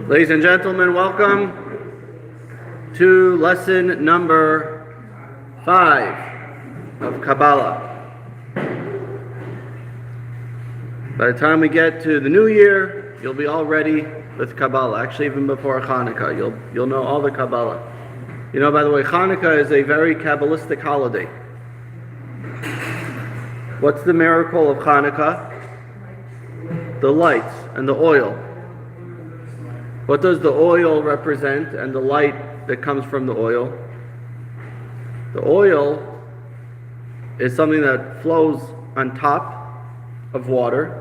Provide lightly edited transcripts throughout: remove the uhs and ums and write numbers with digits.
Ladies and gentlemen, welcome to lesson number 5 of Kabbalah. By the time we get to the new year, you'll be all ready with Kabbalah. Actually, even before Hanukkah, you'll know all the Kabbalah. You know, by the way, Hanukkah is a very Kabbalistic holiday. What's the miracle of Hanukkah? The lights and the oil. What does the oil represent and the light that comes from the oil? The oil is something that flows on top of water,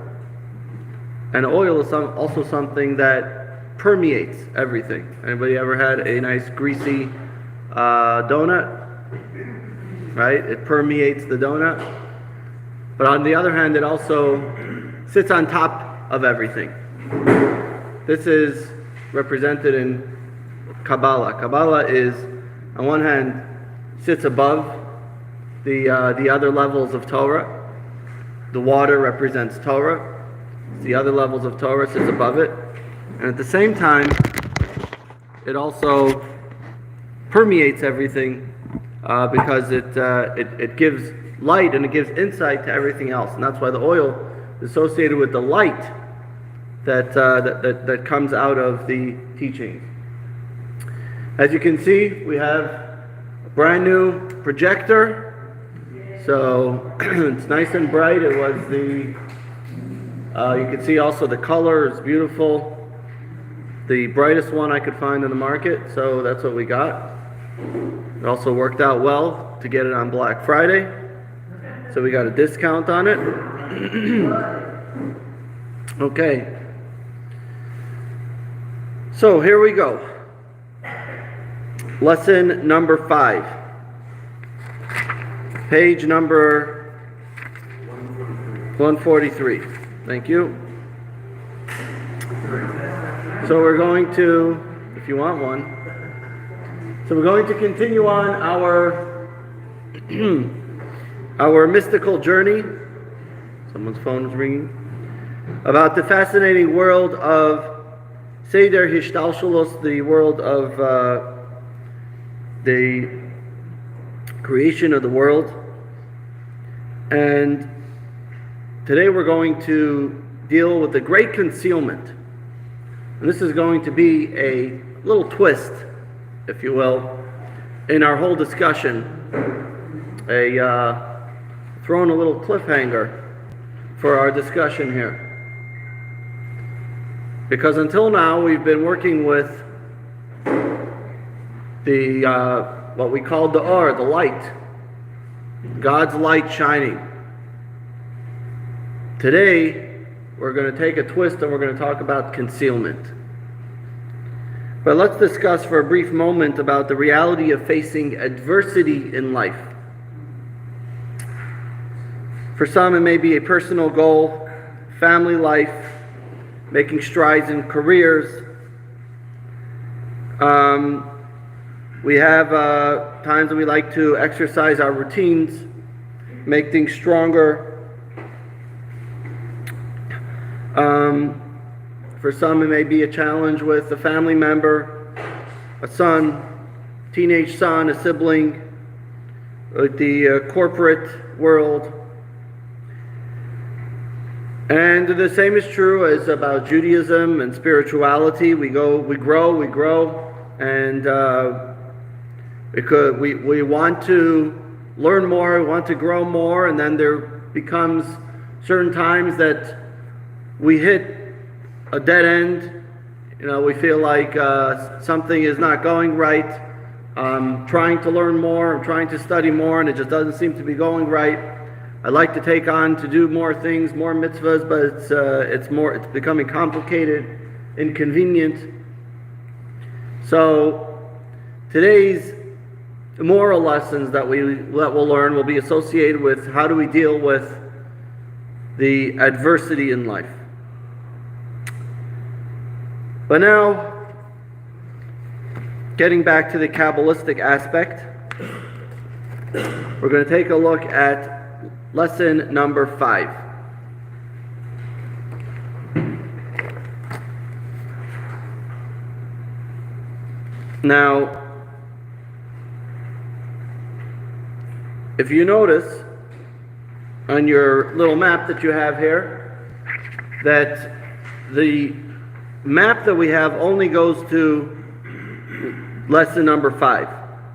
and oil is also something that permeates everything. Anybody ever had a nice greasy donut? Right? It permeates the donut. But on the other hand, it also sits on top of everything. This is represented in Kabbalah. Kabbalah is, on one hand, sits above the other levels of Torah. The water represents Torah. The other levels of Torah sits above it. And at the same time, it also permeates everything because it gives light and it gives insight to everything else. And that's why the oil is associated with the light that comes out of the teachings. As you can see, we have a brand new projector. So it's nice and bright. It was you can see also the color is beautiful. The brightest one I could find in the market. So that's what we got. It also worked out well to get it on Black Friday. So we got a discount on it. Okay. So here we go. Lesson number 5. Page number 143. Thank you. So we're going to, if you want one, so we're going to continue on our mystical journey. Someone's phone is ringing. About the fascinating world of Seder Hishtalshalos, the world of the creation of the world. And today we're going to deal with the great concealment. And this is going to be a little twist, if you will, in our whole discussion. Throwing a little cliffhanger for our discussion here. Because until now we've been working with the what we called the Or, the light, God's light shining. Today we're going to take a twist and we're going to talk about concealment. But let's discuss for a brief moment about the reality of facing adversity in life. For some it may be a personal goal, family life, making strides in careers. We have times when we like to exercise our routines, make things stronger. For some it may be a challenge with a family member, a son, teenage son, a sibling, with the corporate world. And the same is true as about Judaism and spirituality. We grow, and we want to learn more, we want to grow more, and then there becomes certain times that we hit a dead end. You know, we feel like something is not going right. I'm trying to learn more, I'm trying to study more, and it just doesn't seem to be going right. I'd like to take on to do more things, more mitzvahs, but it's becoming complicated, inconvenient. So today's moral lessons that we'll learn will be associated with how do we deal with the adversity in life. But now, getting back to the Kabbalistic aspect, we're going to take a look at lesson number 5. Now, if you notice on your little map that you have here, that the map that we have only goes to lesson number 5.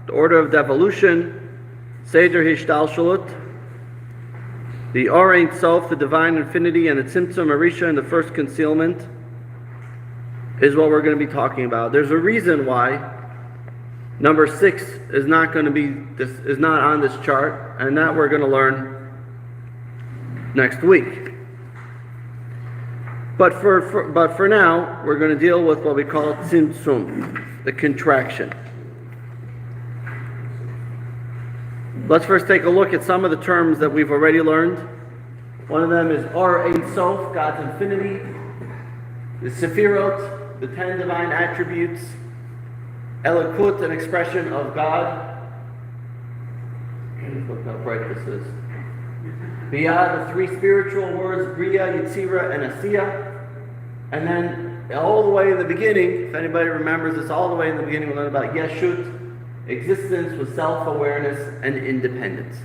The order of devolution, Seder Hishtalshalut, the Or Ein Sof, the divine infinity, and the Tzimtzum Arisha, and the first concealment, is what we're going to be talking about. There's a reason why number 6 is not going to be is not on this chart, and that we're going to learn next week. But for now, we're going to deal with what we call tzimtzum, the contraction. Let's first take a look at some of the terms that we've already learned. One of them is Or Ein Sof, God's infinity, the Sefirot, the 10 divine attributes, Elokut, an expression of God. Look how bright this is. Biyah, the 3 spiritual words, Bria, Yitzira, and Asiya. And then all the way in the beginning, if anybody remembers this, all the way in the beginning we learned about Yeshut, existence with self-awareness and independence.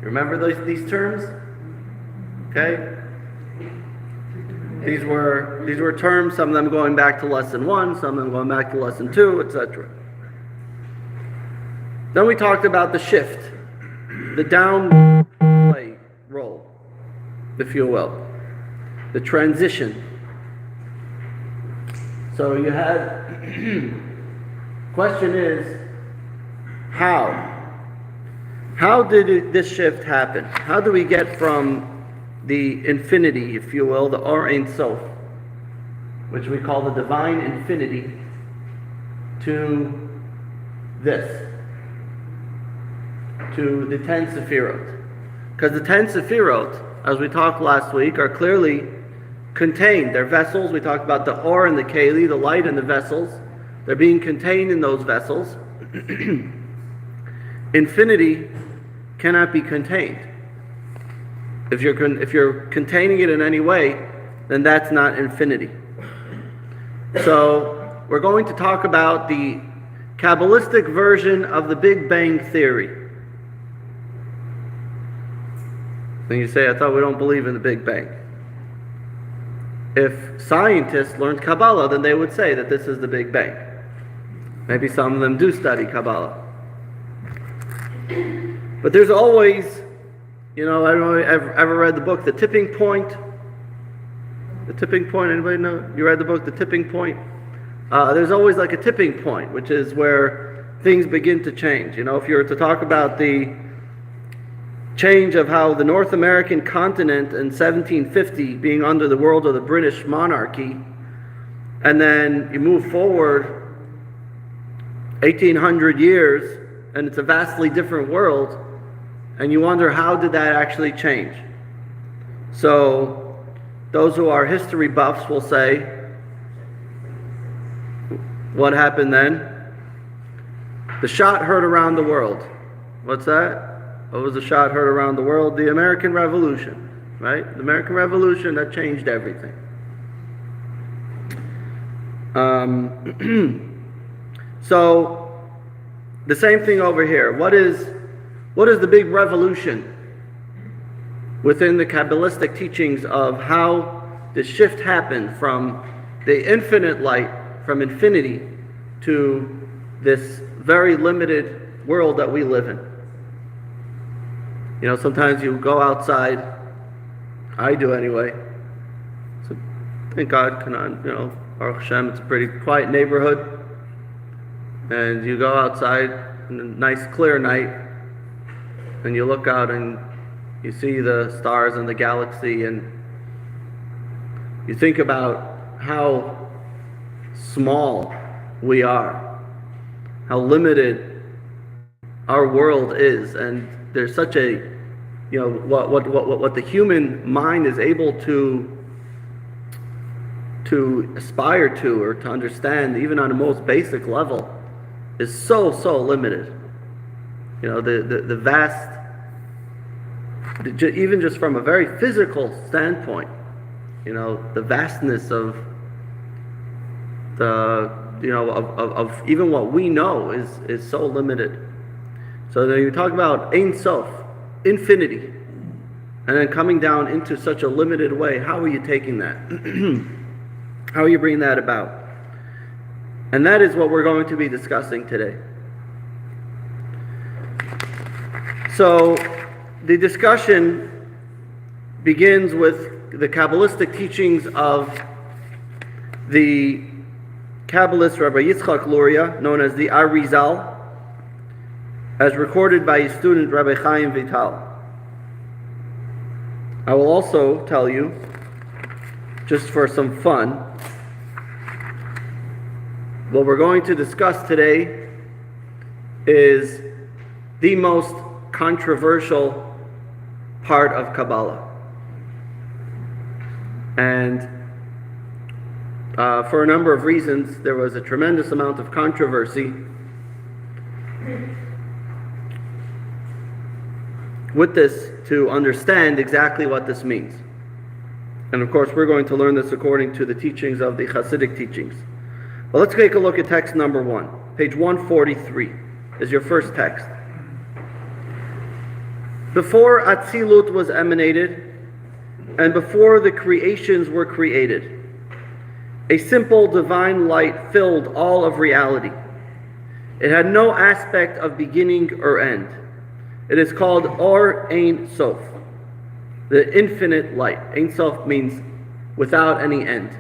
You remember these terms? Okay? These were terms, some of them going back to lesson 1, some of them going back to lesson 2, etc. Then we talked about the shift, the down play role, if you will, the transition. So you had, question is, how did this shift happen? How do we get from the infinity, if you will, the Or Ein Sof, which we call the divine infinity, to this, to the 10 Sefirot? Because the 10 Sefirot, as we talked last week, are clearly contained. They're vessels. We talked about the Or and the Keli, the light and the vessels. They're being contained in those vessels. Infinity cannot be contained. If you're containing it in any way, then that's not infinity. So we're going to talk about the Kabbalistic version of the Big Bang Theory. Then you say, I thought we don't believe in the Big Bang. If scientists learned Kabbalah, then they would say that this is the Big Bang. Maybe some of them do study Kabbalah. But there's always, I don't know if you've ever read the book, The Tipping Point? The Tipping Point, anybody know? You read the book, The Tipping Point? There's always like a tipping point, which is where things begin to change. If you were to talk about the change of how the North American continent in 1750 being under the world of the British monarchy, and then you move forward 1800 years, and it's a vastly different world, and you wonder, how did that actually change? So those who are history buffs will say, what happened then? The shot heard around the world. What's that? What was the shot heard around the world? The American Revolution, right? The American Revolution, that changed everything. So the same thing over here. What is the big revolution within the Kabbalistic teachings of how the shift happened from the infinite light, from infinity, to this very limited world that we live in? Sometimes you go outside, I do anyway, so thank God, Baruch Hashem, it's a pretty quiet neighborhood, and you go outside in a nice clear night, and you look out and you see the stars and the galaxy, and you think about how small we are, how limited our world is, and there's such a, what the human mind is able to aspire to or to understand, even on the most basic level, is so limited. The vast, even just from a very physical standpoint, the vastness of the of even what we know is so limited. So then you talk about Ein Sof, infinity, and then coming down into such a limited way. How are you taking that? How are you bringing that about? And that is what we're going to be discussing today. So the discussion begins with the Kabbalistic teachings of the Kabbalist Rabbi Yitzchak Luria, known as the Arizal, as recorded by his student Rabbi Chaim Vital. I will also tell you, just for some fun, what we're going to discuss today is the most controversial part of Kabbalah. And for a number of reasons, there was a tremendous amount of controversy with this to understand exactly what this means. And of course, we're going to learn this according to the teachings of the Hasidic teachings. But let's take a look at text number 1. Page 143 is your first text. Before Atzilut was emanated, and before the creations were created, a simple divine light filled all of reality. It had no aspect of beginning or end. It is called Or Ein Sof, the infinite light. Ein Sof means without any end.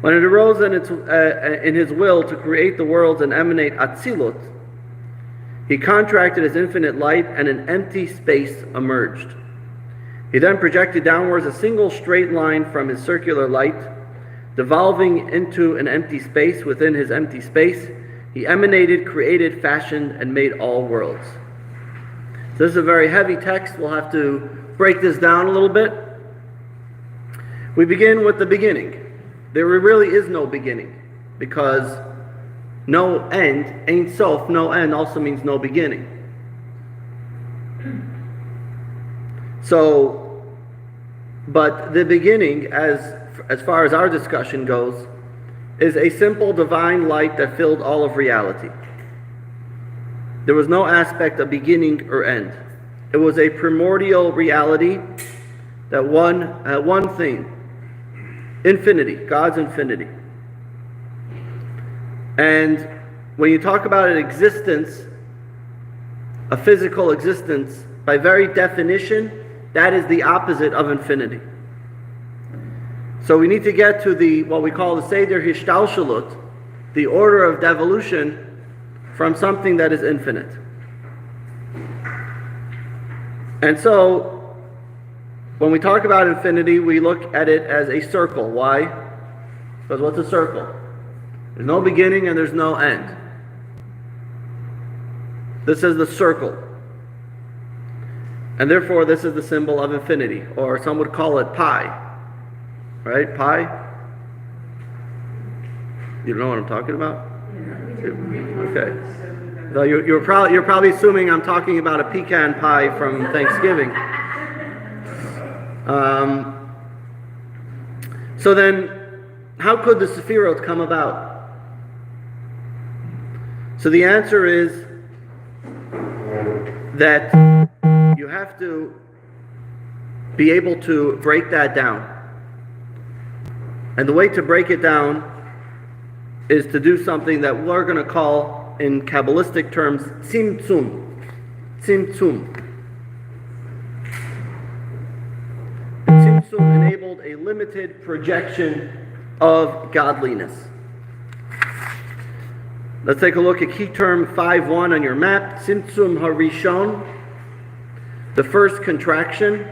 When it arose in his will to create the worlds and emanate Atzilut, he contracted his infinite light, and an empty space emerged. He then projected downwards a single straight line from his circular light, devolving into an empty space. Within his empty space, he emanated, created, fashioned, and made all worlds. So this is a very heavy text. We'll have to break this down a little bit. We begin with the beginning. There really is no beginning, because no end, Ein Sof, no end, also means no beginning. So, but the beginning, as far as our discussion goes, is a simple divine light that filled all of reality. There was no aspect of beginning or end. It was a primordial reality that had one thing: infinity, God's infinity. And when you talk about an existence, a physical existence, by very definition, that is the opposite of infinity. So we need to get to what we call the Seder Hishtalshalut, the order of devolution from something that is infinite. And so, when we talk about infinity, we look at it as a circle. Why? Because what's a circle? There's no beginning and there's no end. This is the circle. And therefore, this is the symbol of infinity. Or some would call it pi. Right? Pi? You know what I'm talking about? Okay. So you're probably assuming I'm talking about a pecan pie from Thanksgiving. So then, how could the Sephirot come about? So the answer is that you have to be able to break that down. And the way to break it down is to do something that we're going to call, in Kabbalistic terms, tzimtzum. Tzimtzum. Tzimtzum enabled a limited projection of godliness. Let's take a look at key term 5.1 on your map. Tzimtzum harishon, the first contraction,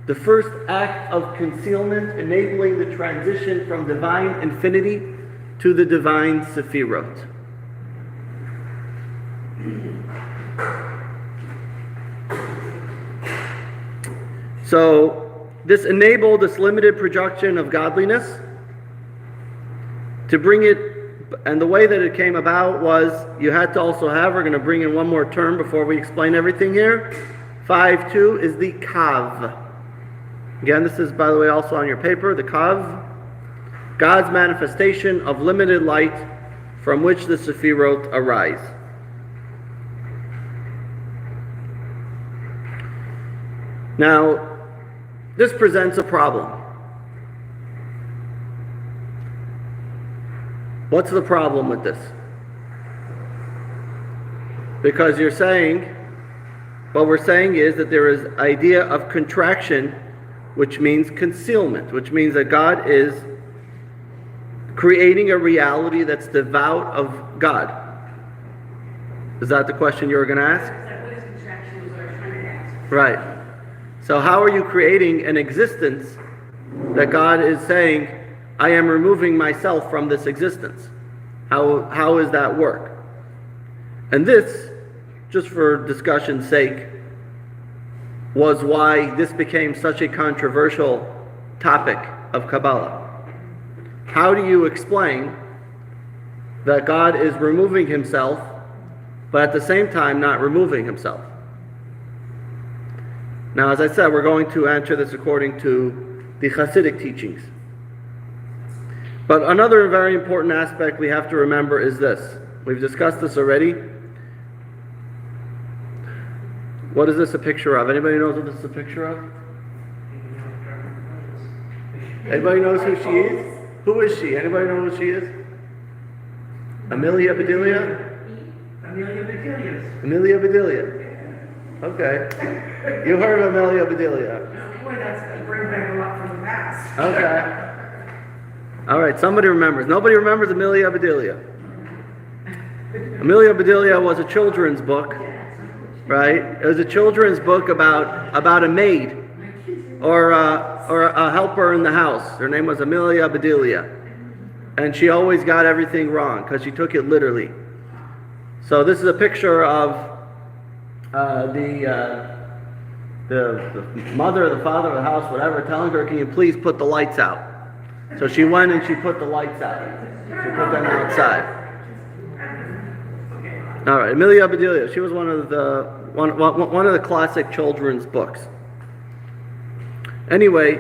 the first act of concealment, enabling the transition from divine infinity to the divine Sephirot. So this enabled this limited projection of godliness to bring it, and the way that it came about was you had to also have, we're going to bring in one more term before we explain everything here. 5.2 is the kav. Again, this is, by the way, also on your paper, the kav. God's manifestation of limited light from which the Sefirot arise. Now, this presents a problem. What's the problem with this? Because you're saying, what we're saying is that there is idea of contraction, which means concealment, which means that God is creating a reality that's devout of God. Is that the question you were going to ask? What is contraction is what I'm trying to ask. Right. So how are you creating an existence that God is saying, I am removing myself from this existence? How does that work? And this, just for discussion's sake, was why this became such a controversial topic of Kabbalah. How do you explain that God is removing himself, but at the same time not removing himself? Now, as I said, we're going to answer this according to the Hasidic teachings. But another very important aspect we have to remember is this. We've discussed this already. What is this a picture of? Anybody knows what this is a picture of? Anybody knows who she is? Who is she? Anybody know who she is? Amelia Bedelia? Amelia Bedelia. Amelia Bedelia. Okay. You heard of Amelia Bedelia. Boy, that's bring back a lot from the past. Okay. All right, somebody remembers. Nobody remembers Amelia Bedelia. Amelia Bedelia was a children's book, right? It was a children's book about a maid or a helper in the house. Her name was Amelia Bedelia. And she always got everything wrong because she took it literally. So this is a picture of the mother or the father of the house, whatever, telling her, can you please put the lights out? So she went and she put the lights out. She put them outside. All right, Amelia Bedelia. She was one of the classic children's books. Anyway,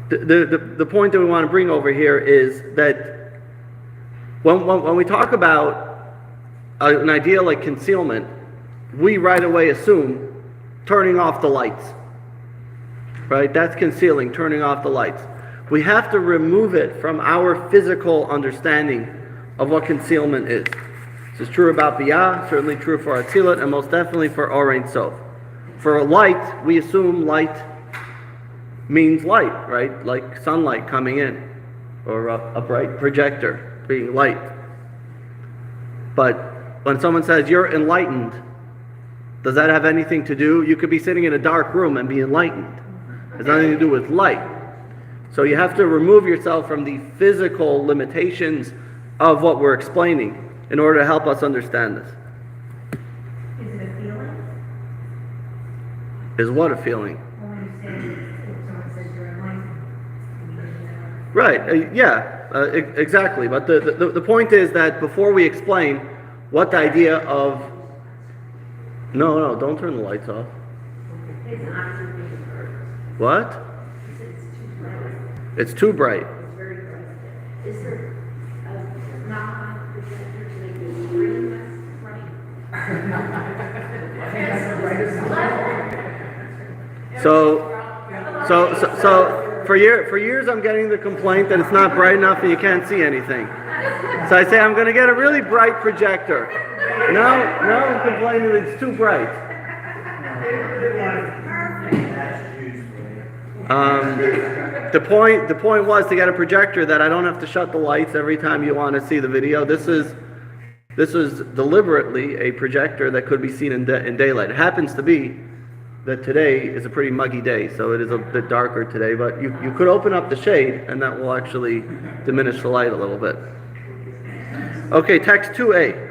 the point that we want to bring over here is that when we talk about an idea like concealment, we right away assume turning off the lights. Right? That's concealing, turning off the lights. We have to remove it from our physical understanding of what concealment is. This is true about Biyah, certainly true for Atzilut, and most definitely for Or Ein Sof. For light, we assume light means light, right? Like sunlight coming in, or a bright projector being light. But when someone says you're enlightened, does that have anything to do? You could be sitting in a dark room and be enlightened. It has nothing to do with light. So you have to remove yourself from the physical limitations of what we're explaining in order to help us understand this. Is it a feeling? Is what a feeling? Well, when you say, if someone says you're enlightened. Right, exactly. But the point is that before we explain what the idea of... No, don't turn the lights off. It's not. What? It's too bright. It's too bright. It's very bright. Is there a knob projector to make the screen less bright? So for years I'm getting the complaint that it's not bright enough and you can't see anything. So I say I'm going to get a really bright projector. Now I'm complaining that it's too bright. The point was to get a projector that I don't have to shut the lights every time you want to see the video. This is deliberately a projector that could be seen in daylight. It happens to be that today is a pretty muggy day, so it is a bit darker today, but you could open up the shade and that will actually diminish the light a little bit. Okay, text 2a.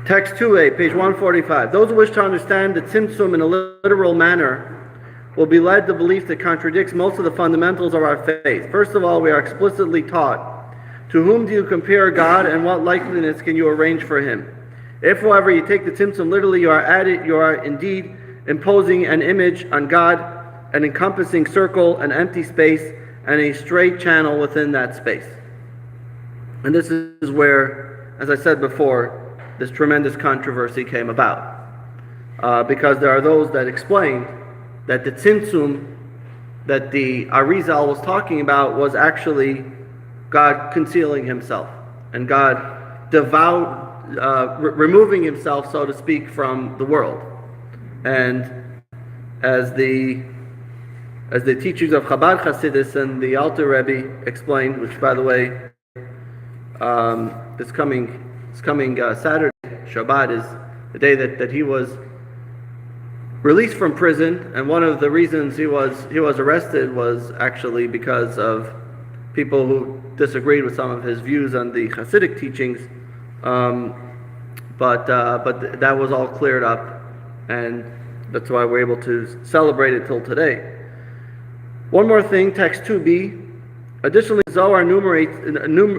Text 2a, page 145. Those who wish to understand the tzimtzum in a literal manner will be led to belief that contradicts most of the fundamentals of our faith. First of all, we are explicitly taught, to whom do you compare God and what likeness can you arrange for him? If, however, you take the tzimtzum literally, you are indeed imposing an image on God an encompassing circle, an empty space, and a straight channel within that space. And this is where, as I said before, this tremendous controversy came about. Because there are those that explained that the tzimtzum that the Arizal was talking about was actually God concealing himself and God removing himself, so to speak, from the world. And as the teachings of Chabad Hasidus and the Alter Rebbe explained, which, by the way, this coming Saturday, Shabbat, is the day that he was released from prison, and one of the reasons he was arrested was actually because of people who disagreed with some of his views on the Hasidic teachings. But that was all cleared up, and that's why we're able to celebrate it till today. One more thing, text 2b. Additionally, Zohar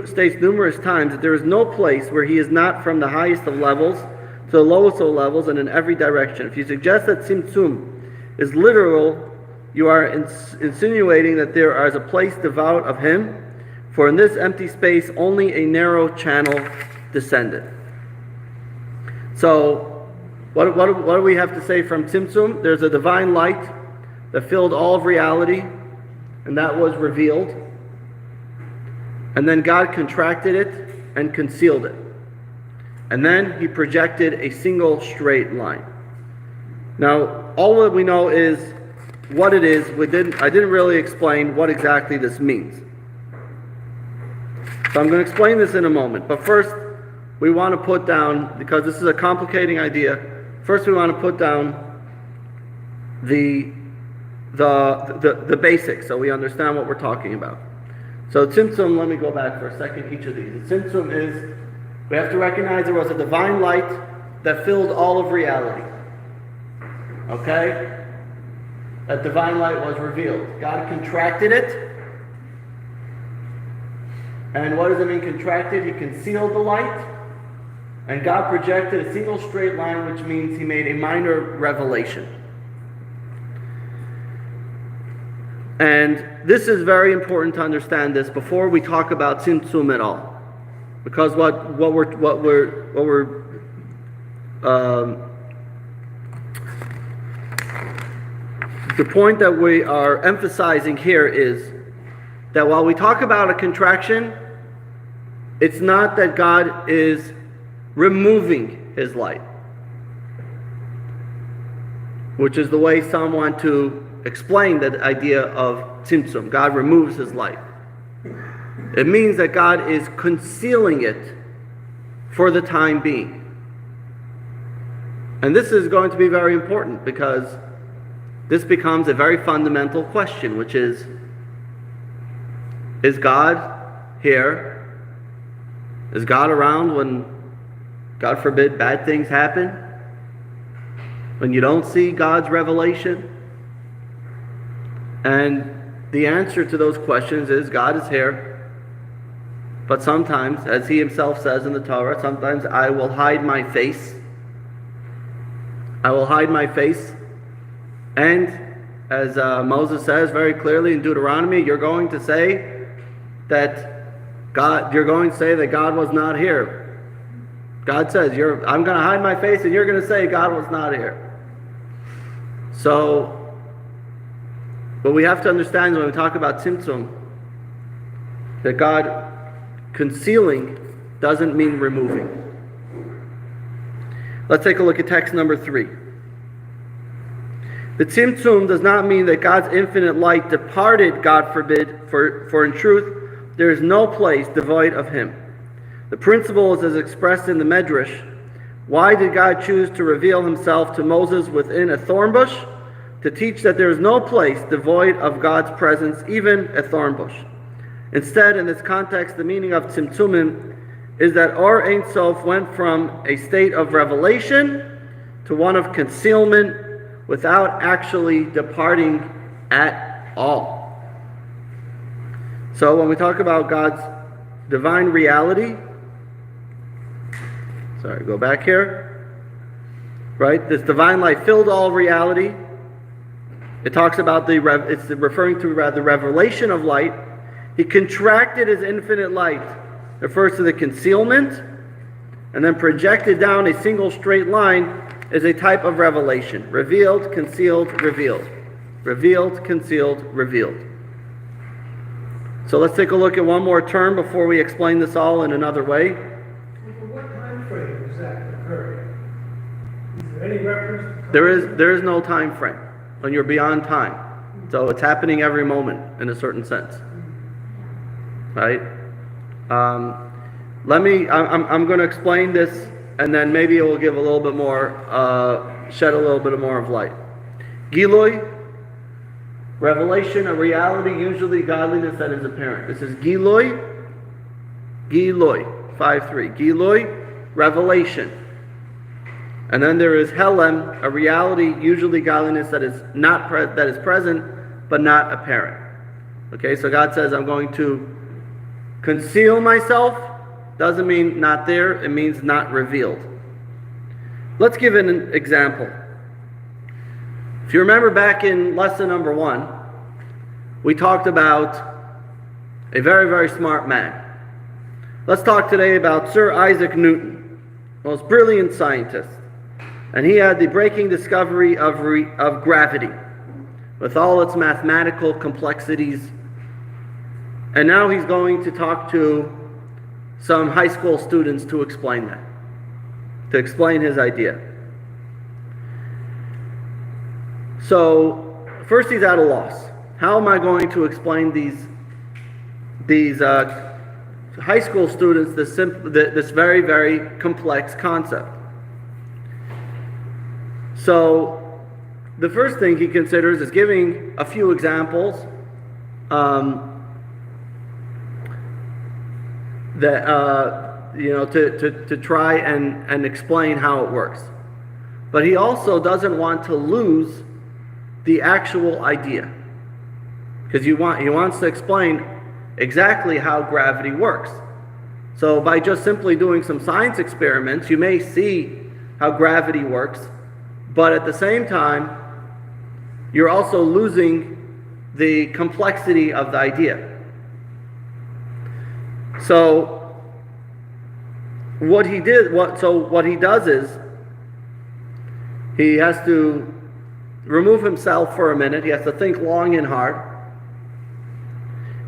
states numerous times that there is no place where he is not from the highest of levels to the lowest of levels and in every direction. If you suggest that Tzimtzum is literal, you are insinuating that there is a place devout of him, for in this empty space only a narrow channel descended. So, what do we have to say from Tzimtzum? There's a divine light that filled all of reality, and that was revealed. And then God contracted it and concealed it. And then he projected a single straight line. Now, all that we know is what it is. I didn't really explain what exactly this means. So I'm going to explain this in a moment. But first, we want to put down, because this is a complicating idea, first we want to put down the basics so we understand what we're talking about. So Tzimtzum, let me go back for a second, each of these. The Tzimtzum is, we have to recognize there was a divine light that filled all of reality. Okay? That divine light was revealed. God contracted it. And what does it mean contracted? He concealed the light. And God projected a single straight line, which means he made a minor revelation. And this is very important to understand this before we talk about Tzimtzum at all. Because the point that we are emphasizing here is that while we talk about a contraction, it's not that God is removing his light, which is the way some want to explain that idea of Tzimtzum. God removes his light. It means that God is concealing it for the time being. And this is going to be very important because this becomes a very fundamental question, which is God here? Is God around when, God forbid, bad things happen? When you don't see God's revelation? And the answer to those questions is God is here. But sometimes, as he himself says in the Torah, sometimes I will hide my face. I will hide my face. And as Moses says very clearly in Deuteronomy, you're going to say that God was not here. God says, I'm going to hide my face and you're going to say God was not here. So, what we have to understand when we talk about Tzimtzum, that God concealing doesn't mean removing. Let's take a look at text number 3. The Tzimtzum does not mean that God's infinite light departed, God forbid, for in truth there is no place devoid of him. The principle is as expressed in the Medrash. Why did God choose to reveal himself to Moses within a thorn bush? To teach that there is no place devoid of God's presence, even a thorn bush. Instead, in this context, the meaning of Tzimtzumim is that Or Ein Sof went from a state of revelation to one of concealment without actually departing at all. So when we talk about God's divine reality, go back here, right? This divine light filled all reality. It talks about it's referring to the revelation of light. He contracted his infinite light. It refers to the concealment, and then projected down a single straight line is a type of revelation. Revealed, concealed, revealed. Revealed, concealed, revealed. So let's take a look at one more term before we explain this all in another way. For what time frame is that occurring? Is there any reference to There is no time frame when you're beyond time. So it's happening every moment in a certain sense. Right? I'm going to explain this, and then maybe it will give a little bit more, shed a little bit more of light. Giloi, revelation, a reality, usually godliness that is apparent. This is Giloi, 5-3. Giloi, revelation. And then there is Helem, a reality, usually godliness that is that is present but not apparent. Okay, so God says, I'm going to conceal myself. Doesn't mean not there, it means not revealed. Let's give an example. If you remember back in lesson number 1, we talked about a very, very smart man. Let's talk today about Sir Isaac Newton, most brilliant scientist. And he had the breaking discovery of gravity, with all its mathematical complexities. And now he's going to talk to some high school students to explain that, to explain his idea. So, first he's at a loss. How am I going to explain these high school students this very, very complex concept? So, the first thing he considers is giving a few examples to try and explain how it works. But he also doesn't want to lose the actual idea, because he wants to explain exactly how gravity works. So by just simply doing some science experiments, you may see how gravity works, but at the same time, you're also losing the complexity of the idea. So what he does is he has to remove himself for a minute. He has to think long and hard.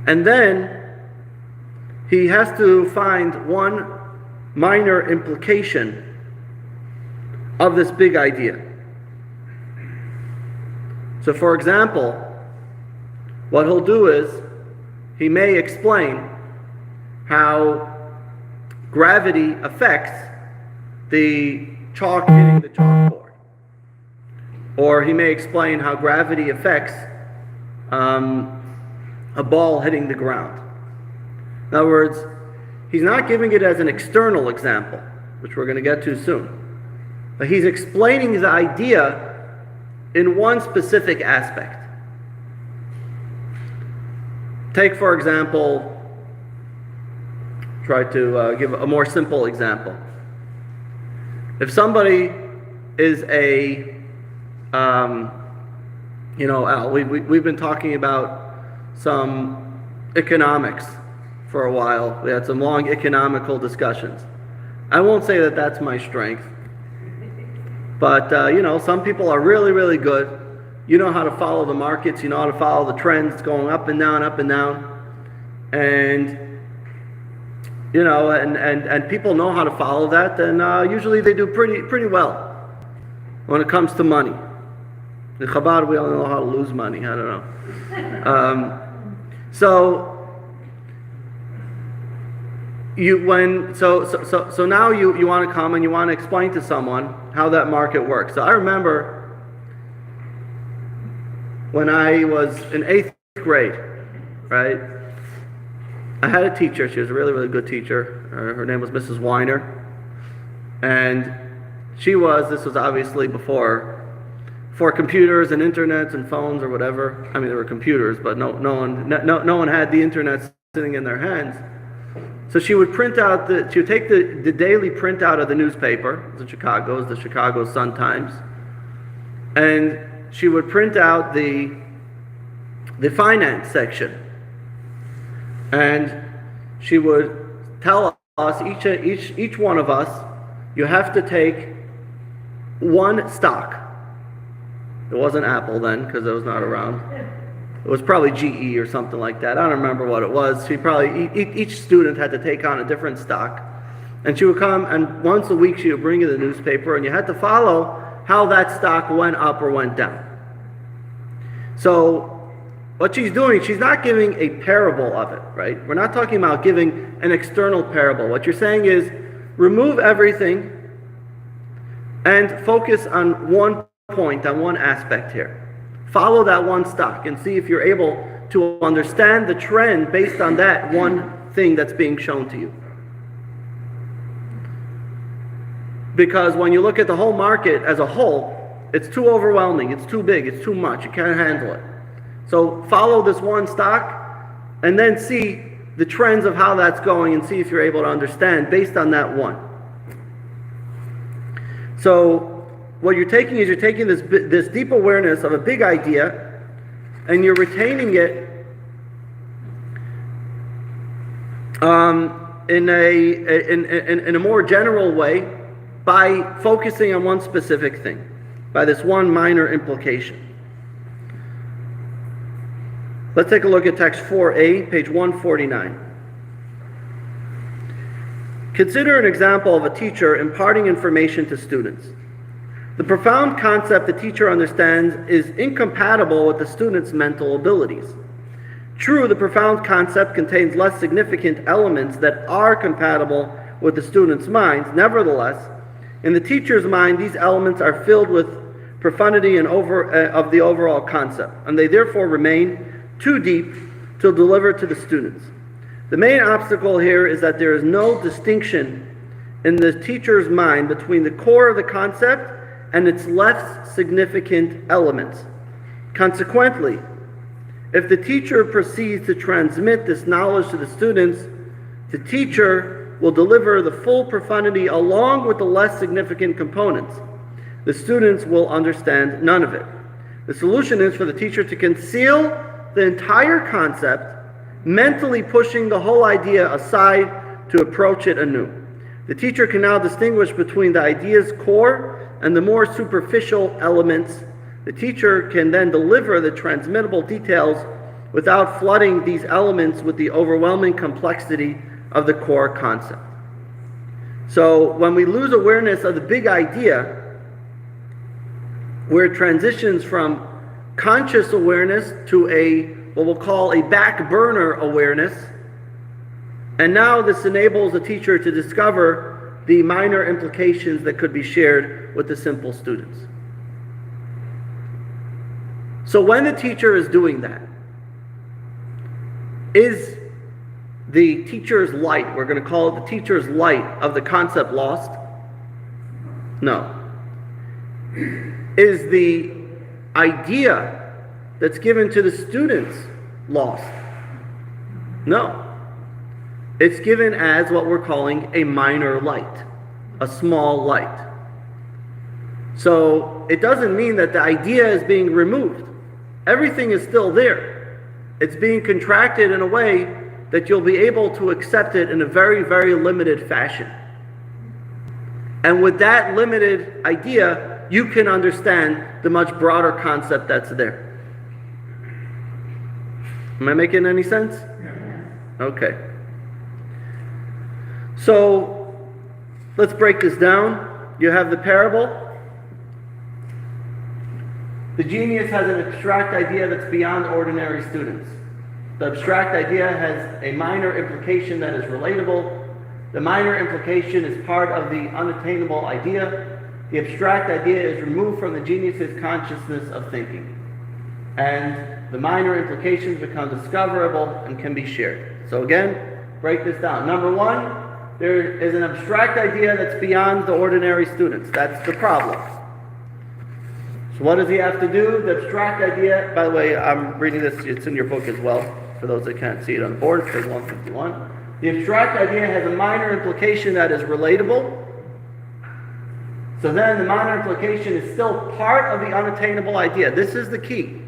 And then he has to find one minor implication of this big idea. So for example, what he'll do is he may explain how gravity affects the chalk hitting the chalkboard. Or he may explain how gravity affects a ball hitting the ground. In other words, he's not giving it as an external example, which we're going to get to soon. But he's explaining the idea in one specific aspect. Take, for example, try to give a more simple example. If somebody is we've been talking about some economics for a while. We had some long economical discussions. I won't say that that's my strength, but some people are really, really good. You know how to follow the markets. You know how to follow the trends going up and down, and and people know how to follow that, and usually they do pretty well when it comes to money. In Chabad, we all know how to lose money. I don't know. So now you want to come and you want to explain to someone how that market works. So I remember when I was in 8th grade, right? I had a teacher. She was a really, really good teacher. Her name was Mrs. Weiner. And this was obviously before computers and internets and phones or whatever. I mean, there were computers, but no one had the internet sitting in their hands. So she would take the daily printout of the newspaper, the Chicago Sun-Times, and she would print out the finance section. And she would tell us, each one of us, you have to take one stock. It wasn't Apple then, because it was not around. It was probably GE or something like that. I don't remember what it was. Each student had to take on a different stock. And she would come, and once a week she would bring you the newspaper, and you had to follow how that stock went up or went down. So what she's doing, she's not giving a parable of it, right? We're not talking about giving an external parable. What you're saying is, remove everything and focus on one point, on one aspect here. Follow that one stock and see if you're able to understand the trend based on that one thing that's being shown to you. Because when you look at the whole market as a whole, it's too overwhelming, it's too big, it's too much, you can't handle it. So follow this one stock and then see the trends of how that's going and see if you're able to understand based on that one. So what you're taking is this deep awareness of a big idea, and you're retaining it in a more general way by focusing on one specific thing, by this one minor implication. Let's take a look at text 4a, page 149. Consider an example of a teacher imparting information to students. The profound concept the teacher understands is incompatible with the student's mental abilities. True, the profound concept contains less significant elements that are compatible with the student's minds. Nevertheless, in the teacher's mind, these elements are filled with profundity and of the overall concept, and they therefore remain too deep to deliver to the students. The main obstacle here is that there is no distinction in the teacher's mind between the core of the concept and its less significant elements. Consequently, if the teacher proceeds to transmit this knowledge to the students, the teacher will deliver the full profundity along with the less significant components. The students will understand none of it. The solution is for the teacher to conceal the entire concept, mentally pushing the whole idea aside to approach it anew. The teacher can now distinguish between the idea's core and the more superficial elements. The teacher can then deliver the transmittable details without flooding these elements with the overwhelming complexity of the core concept. So when we lose awareness of the big idea, where it transitions from conscious awareness to what we'll call a back burner awareness, and now this enables the teacher to discover the minor implications that could be shared with the simple students. So when the teacher is doing that, is the teacher's light, we're going to call it the teacher's light of the concept, lost? No. Is the idea that's given to the students lost? No. It's given as what we're calling a minor light, a small light. So it doesn't mean that the idea is being removed. Everything is still there. It's being contracted in a way that you'll be able to accept it in a very, very limited fashion. And with that limited idea, you can understand the much broader concept that's there. Am I making any sense? Okay. So, let's break this down. You have the parable. The genius has an abstract idea that's beyond ordinary students. The abstract idea has a minor implication that is relatable. The minor implication is part of the unattainable idea. The abstract idea is removed from the genius's consciousness of thinking. And the minor implications become discoverable and can be shared. So again, break this down. Number one, there is an abstract idea that's beyond the ordinary students. That's the problem. So what does he have to do? The abstract idea, by the way, I'm reading this, it's in your book as well, for those that can't see it on the board, page 151. The abstract idea has a minor implication that is relatable. So then the minor implication is still part of the unattainable idea. This is the key.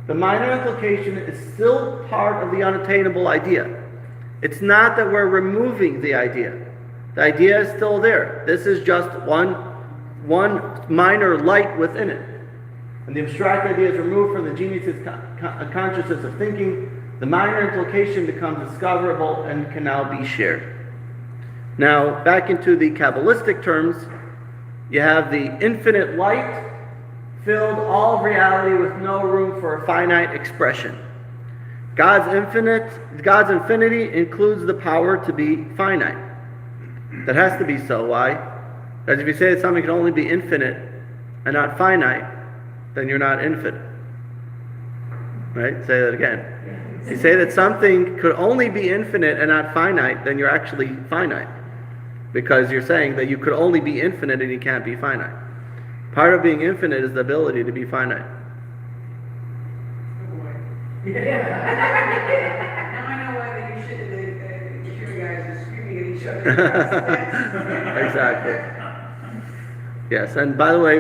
The minor implication is still part of the unattainable idea. It's not that we're removing the idea. The idea is still there. This is just one minor light within it. And the abstract idea is removed from the genius's consciousness of thinking. The minor implication becomes discoverable and can now be shared. Now, back into the Kabbalistic terms, you have the infinite light filled all of reality with no room for a finite expression. God's infinity includes the power to be finite. That has to be so. Why? Because if you say that something can only be infinite and not finite, then you're not infinite. Right? Say that again. If you say that something could only be infinite and not finite, then you're actually finite. Because you're saying that you could only be infinite and you can't be finite. Part of being infinite is the ability to be finite. Now I know why the computer guys are screaming at each other. Exactly. Yes, and by the way,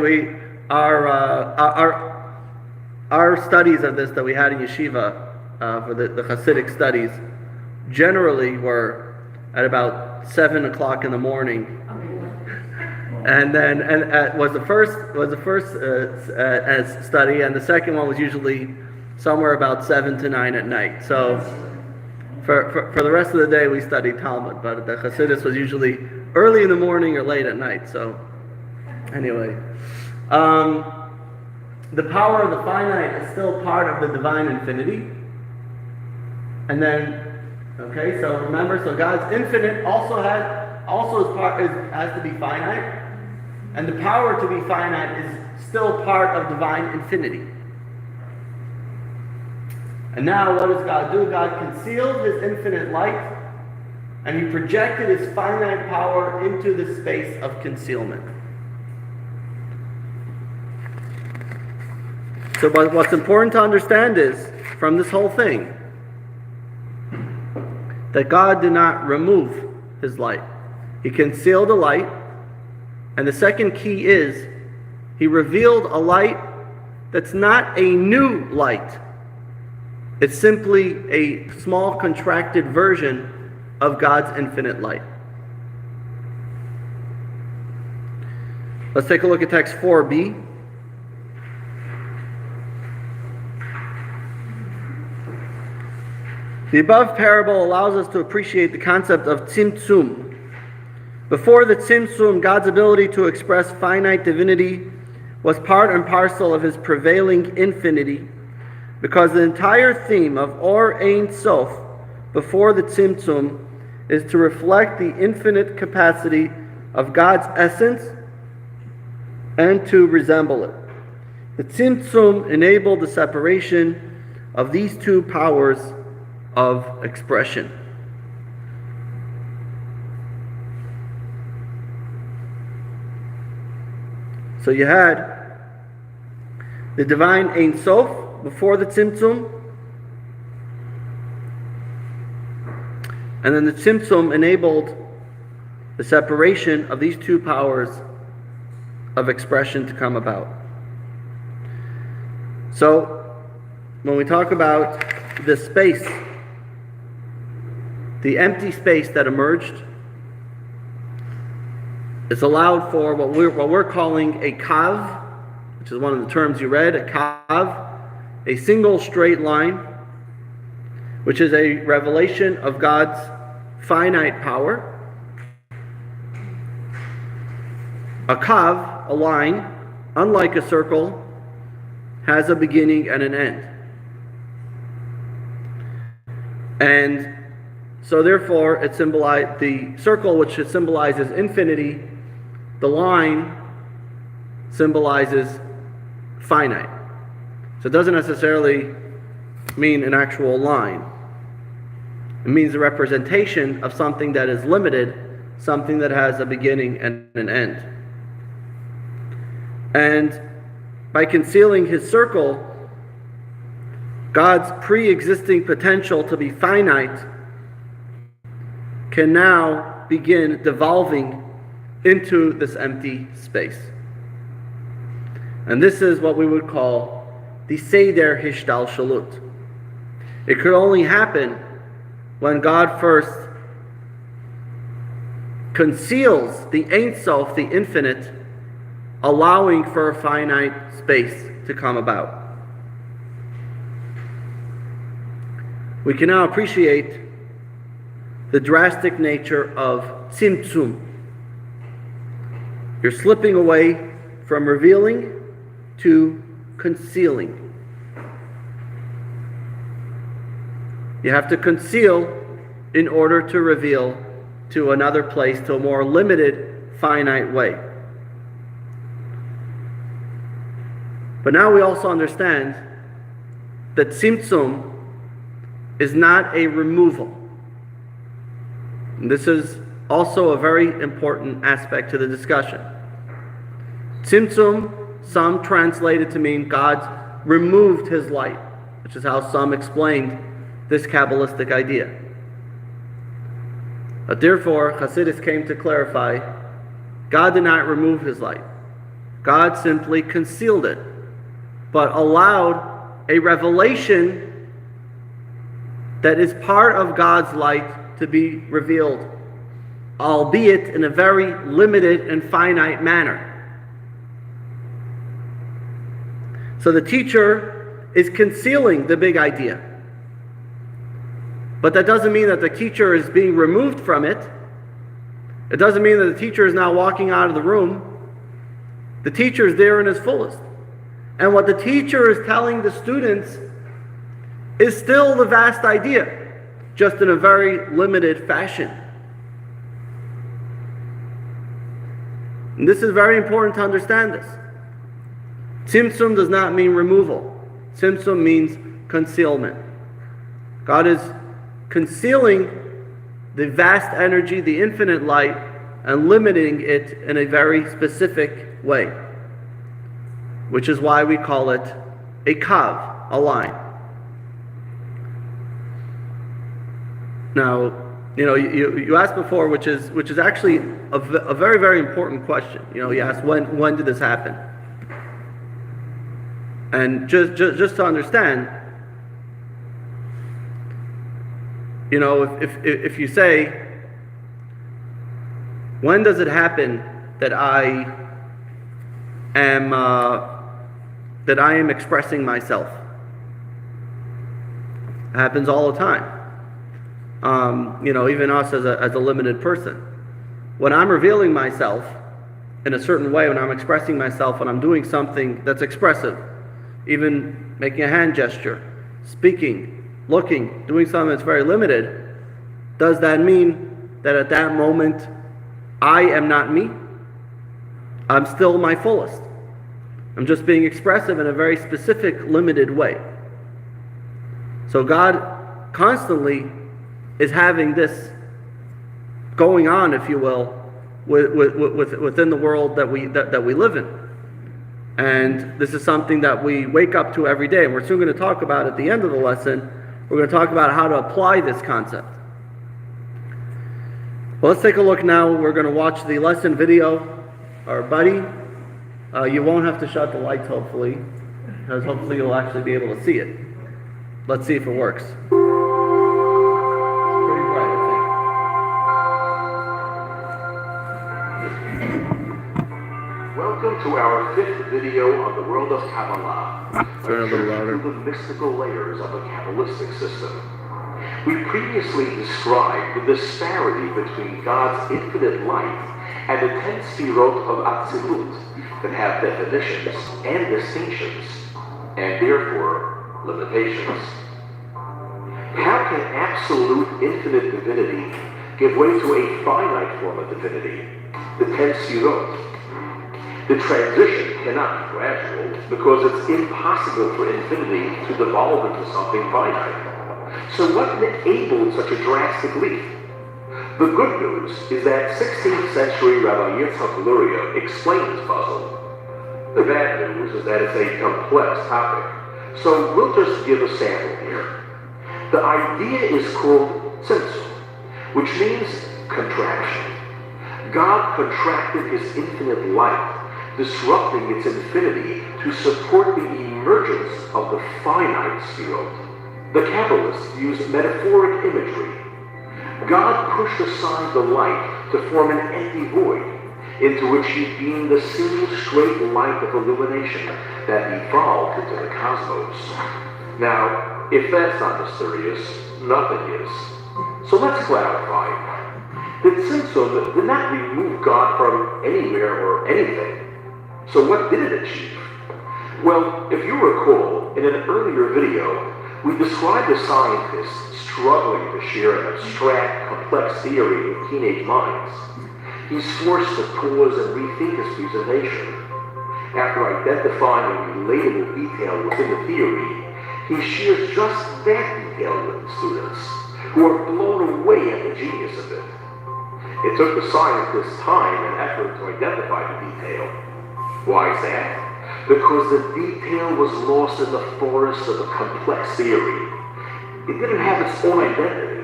our studies of this that we had in yeshiva for the Hasidic studies generally were at about 7 o'clock in the morning. And then was the first study, and the second one was usually somewhere about 7 to 9 at night. So for the rest of the day we studied Talmud, but the Hasidus was usually early in the morning or late at night. So anyway, the power of the finite is still part of the divine infinity. And then, okay, so remember, so God's infinite has to be finite. And the power to be finite is still part of divine infinity. And now what does God do? God concealed his infinite light and he projected his finite power into the space of concealment. So what's important to understand is, from this whole thing, that God did not remove his light. He concealed the light. And the second key is, he revealed a light that's not a new light. It's simply a small contracted version of God's infinite light. Let's take a look at text 4b. The above parable allows us to appreciate the concept of tzimtzum. Before the tzimtzum, God's ability to express finite divinity was part and parcel of his prevailing infinity, because the entire theme of Or Ein Sof before the tzimtzum is to reflect the infinite capacity of God's essence and to resemble it. The tzimtzum enabled the separation of these two powers of expression. So you had the divine Ein Sof before the Tzimtzum, and then the Tzimtzum enabled the separation of these two powers of expression to come about. So when we talk about the space, the empty space that emerged, it's allowed for what we're calling a kav, which is one of the terms you read, a kav, a single straight line, which is a revelation of God's finite power. A kav, a line, unlike a circle, has a beginning and an end. And so therefore it symbolizes the circle, which symbolizes infinity. The line symbolizes finite. So it doesn't necessarily mean an actual line. It means a representation of something that is limited, something that has a beginning and an end. And by concealing his circle, God's pre-existing potential to be finite can now begin devolving into this empty space. And this is what we would call the Seder Hishtalshalut. It could only happen when God first conceals the Ein Sof, the infinite, allowing for a finite space to come about. We can now appreciate the drastic nature of tzimtzum. You're slipping away from revealing to concealing. You have to conceal in order to reveal to another place, to a more limited, finite way. But now we also understand that tzimtzum is not a removal. And this is also a very important aspect to the discussion. Tzimtzum, some translate it to mean God removed his light, which is how some explained this Kabbalistic idea. But therefore, Hasidus came to clarify, God did not remove his light. God simply concealed it, but allowed a revelation that is part of God's light to be revealed, albeit in a very limited and finite manner. So the teacher is concealing the big idea. But that doesn't mean that the teacher is being removed from it. It doesn't mean that the teacher is now walking out of the room. The teacher is there in his fullest. And what the teacher is telling the students is still the vast idea, just in a very limited fashion. And this is very important to understand this. Tzimtzum does not mean removal. Tzimtzum means concealment. God is concealing the vast energy, the infinite light, and limiting it in a very specific way, which is why we call it a kav, a line. Now, you asked before, which is actually a very, very important question. You asked when did this happen? And just to understand, if you say, when does it happen that I am expressing myself? It happens all the time. Even us as a limited person. When I'm revealing myself in a certain way, when I'm expressing myself, when I'm doing something that's expressive, even making a hand gesture, speaking, looking, doing something that's very limited, does that mean that at that moment I am not me? I'm still my fullest. I'm just being expressive in a very specific, limited way. So God constantly is having this going on, if you will, within the world that we live in. And this is something that we wake up to every day. And we're soon going to talk about at the end of the lesson. We're going to talk about how to apply this concept. Well, let's take a look now. We're going to watch the lesson video. Our buddy, you won't have to shut the lights, hopefully, because hopefully you'll actually be able to see it. Let's see if it works. It's pretty bright, I think. Welcome to our 5th video on the world of Kabbalah. Turn it a little louder. Through the mystical layers of a Kabbalistic system. We previously described the disparity between God's infinite light and the 10 sefirot of Atzilut that have definitions and distinctions, and therefore limitations. How can absolute infinite divinity give way to a finite form of divinity, the 10 sefirot? The transition cannot be gradual because it's impossible for infinity to devolve into something finite. So what enabled such a drastic leap? The good news is that 16th century Rabbi Yitzhak Luria explained this puzzle. The bad news is that it's a complex topic, so we'll just give a sample here. The idea is called tzimtzum, which means contraction. God contracted his infinite light, disrupting its infinity to to support the emergence of the finite sefirot. The Kabbalists use metaphoric imagery. God pushed aside the light to form an empty void, into which he beamed the single straight light of illumination that evolved into the cosmos. Now, if that's not mysterious, nothing is. So let's clarify. The Tzimtzum did not remove God from anywhere or anything. So what did it achieve? Well, if you recall, in an earlier video, we described a scientist struggling to share an abstract, complex theory with teenage minds. He's forced to pause and rethink his presentation. After identifying a relatable detail within the theory, he shares just that detail with the students, who are blown away at the genius of it. It took the scientist time and effort to identify the detail. Why is that? Because the detail was lost in the forest of a complex theory. It didn't have its own identity.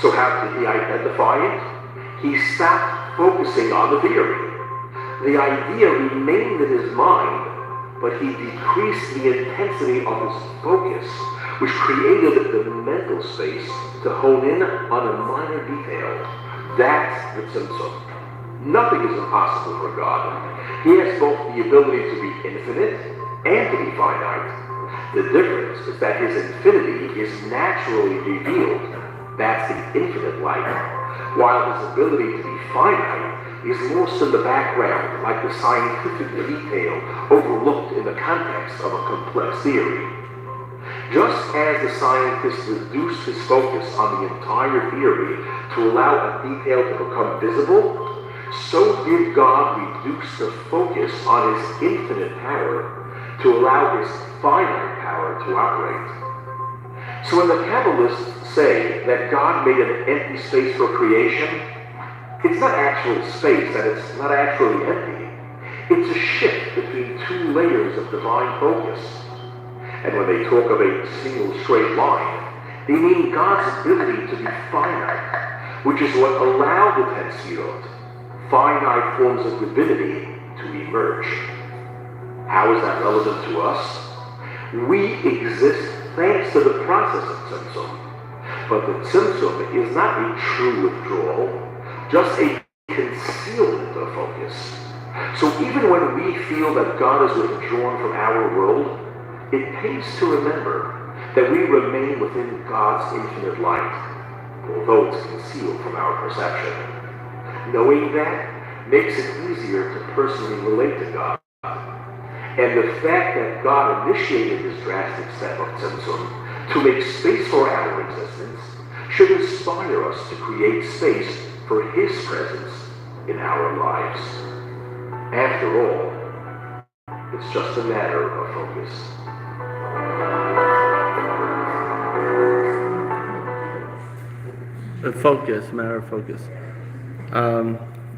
So how did he identify it? He stopped focusing on the theory. The idea remained in his mind, but he decreased the intensity of his focus, which created the mental space to hone in on a minor detail. That's the Tzimtzum. Nothing is impossible for God. He has both the ability to be infinite and to be finite. The difference is that his infinity is naturally revealed. That's the infinite light. While his ability to be finite is lost in the background, like the scientific detail overlooked in the context of a complex theory. Just as the scientist reduced his focus on the entire theory to allow a detail to become visible, so did God reduce the focus on his infinite power to allow his finite power to operate. So when the Kabbalists say that God made an empty space for creation, it's not actual space, and it's not actually empty. It's a shift between two layers of divine focus. And when they talk of a single straight line, they mean God's ability to be finite, which is what allowed the ten sefirot, finite forms of divinity, to emerge. How is that relevant to us? We exist thanks to the process of Tzimtzum. But the Tzimtzum is not a true withdrawal, just a concealment of focus. So even when we feel that God is withdrawn from our world, it pays to remember that we remain within God's infinite light, although it's concealed from our perception. Knowing that makes it easier to personally relate to God. And the fact that God initiated this drastic step of Tzimtzum to make space for our existence should inspire us to create space for his presence in our lives. After all, it's just a matter of focus. Matter of focus.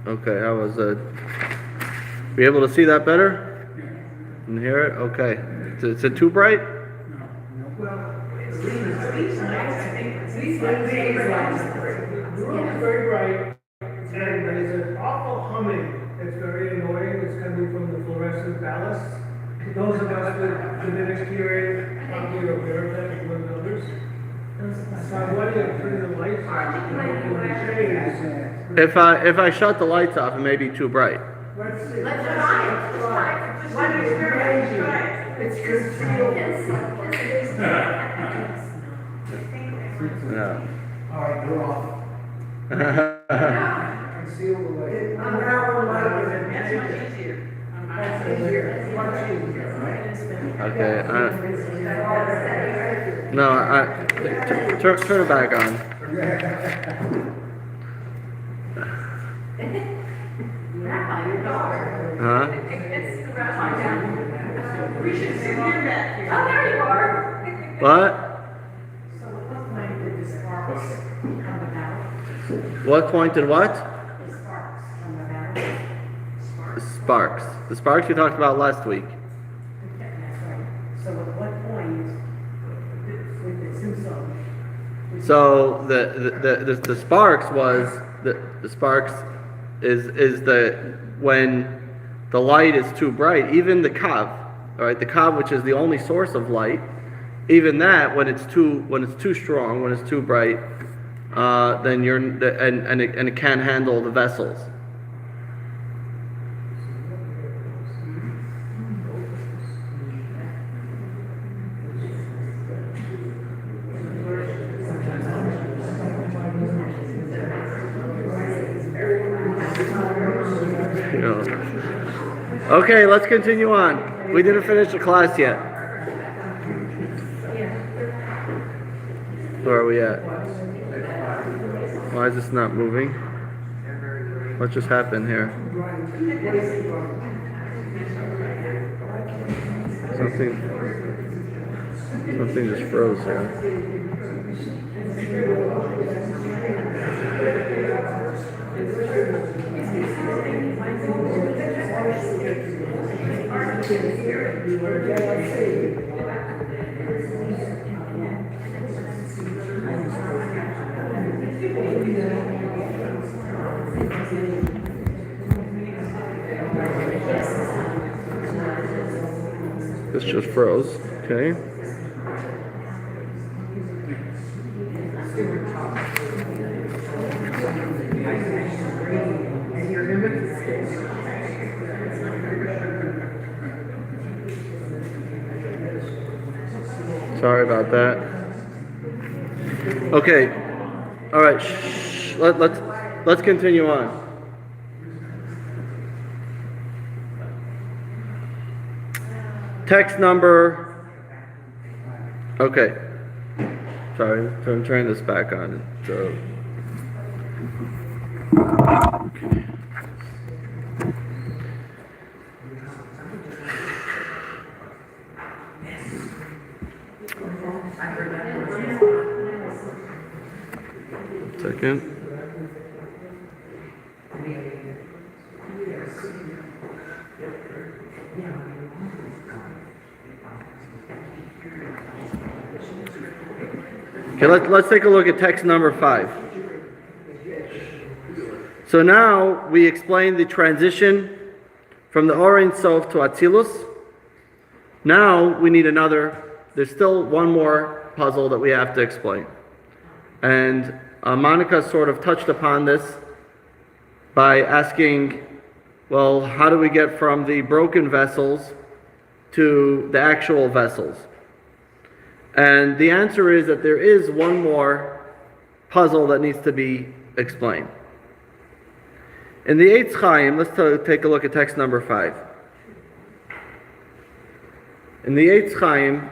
Okay, how was it? Were you able to see that better? And hear it? Okay. Is it too bright? The room is very bright, and there's an awful humming that's very annoying. It's coming from the fluorescent ballast. Those of us with diminished hearing probably are aware of that more than others. So I want you to turn the lights on. If I shut the lights off, it may be too bright. Let's see. Let's try it. What experience you try? It's concealed. No. All right, we're off. Conceal the light. That's much easier. That's easier. It's much easier, right? Okay. Turn it back on. Grandma, your daughter. Huh? It's grandma. We should sit here back here. Oh, there you are. What? So what point did the sparks come about? What point did what? The sparks come about? The sparks. The sparks you talked about last week. Okay, that's right. So at what point with the Tzimtzum? So the sparks was the sparks is the when the light is too bright. Even the kav, all right, the Kav, which is the only source of light, even that, when it's too strong, when it's too bright, then it can't handle the vessels. Okay, let's continue on. We didn't finish the class yet. Where are we at? Why is this not moving? What just happened here? Something just froze here. This just froze. Okay. Sorry about that. Okay. All right. Shh. Let's continue on. Text number. Okay. Sorry, I'm turning this back on. So. Okay. Second. Okay, let's take a look at text number 5. So now we explained the transition from the Or Ein Sof to Atzilus. Now we need there's still one more puzzle that we have to explain. And Monica sort of touched upon this by asking, well, how do we get from the broken vessels to the actual vessels? And the answer is that there is one more puzzle that needs to be explained. In the Eitz Chaim, let's take a look at text number 5. In the Eitz Chaim,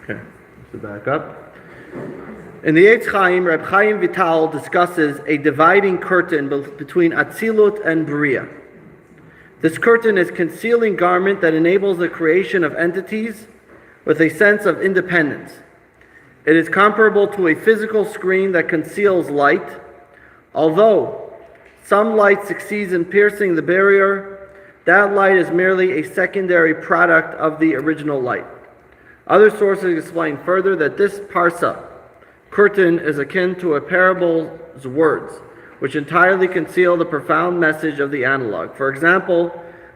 okay, so back up. In the Eitz Chaim, Reb Chaim Vital discusses a dividing curtain between Atzilut and Bria. This curtain is a concealing garment that enables the creation of entities with a sense of independence. It is comparable to a physical screen that conceals light. Although some light succeeds in piercing the barrier, that light is merely a secondary product of the original light. Other sources explain further that this parsa, curtain, is akin to a parable's words, which entirely conceal the profound message of the analog. For example,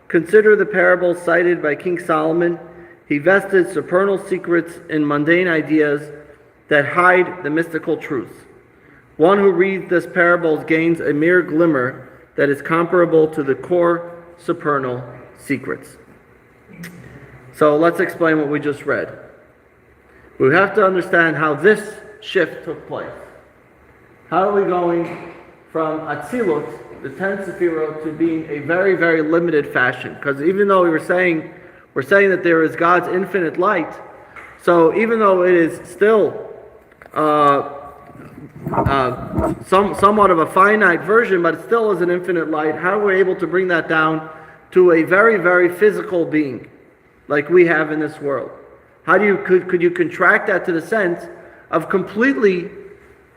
consider the parable cited by King Solomon. He vested supernal secrets in mundane ideas that hide the mystical truths. One who reads this parable gains a mere glimmer that is comparable to the core supernal secrets. So let's explain what we just read. We have to understand how this shift took place. How are we going from Atzilut, the 10 Sefirot, to being a very, very limited fashion? Because even though we're saying that there is God's infinite light, so even though it is still somewhat of a finite version, but it still is an infinite light, how are we able to bring that down to a very, very physical being like we have in this world? How do you could you contract that to the sense of completely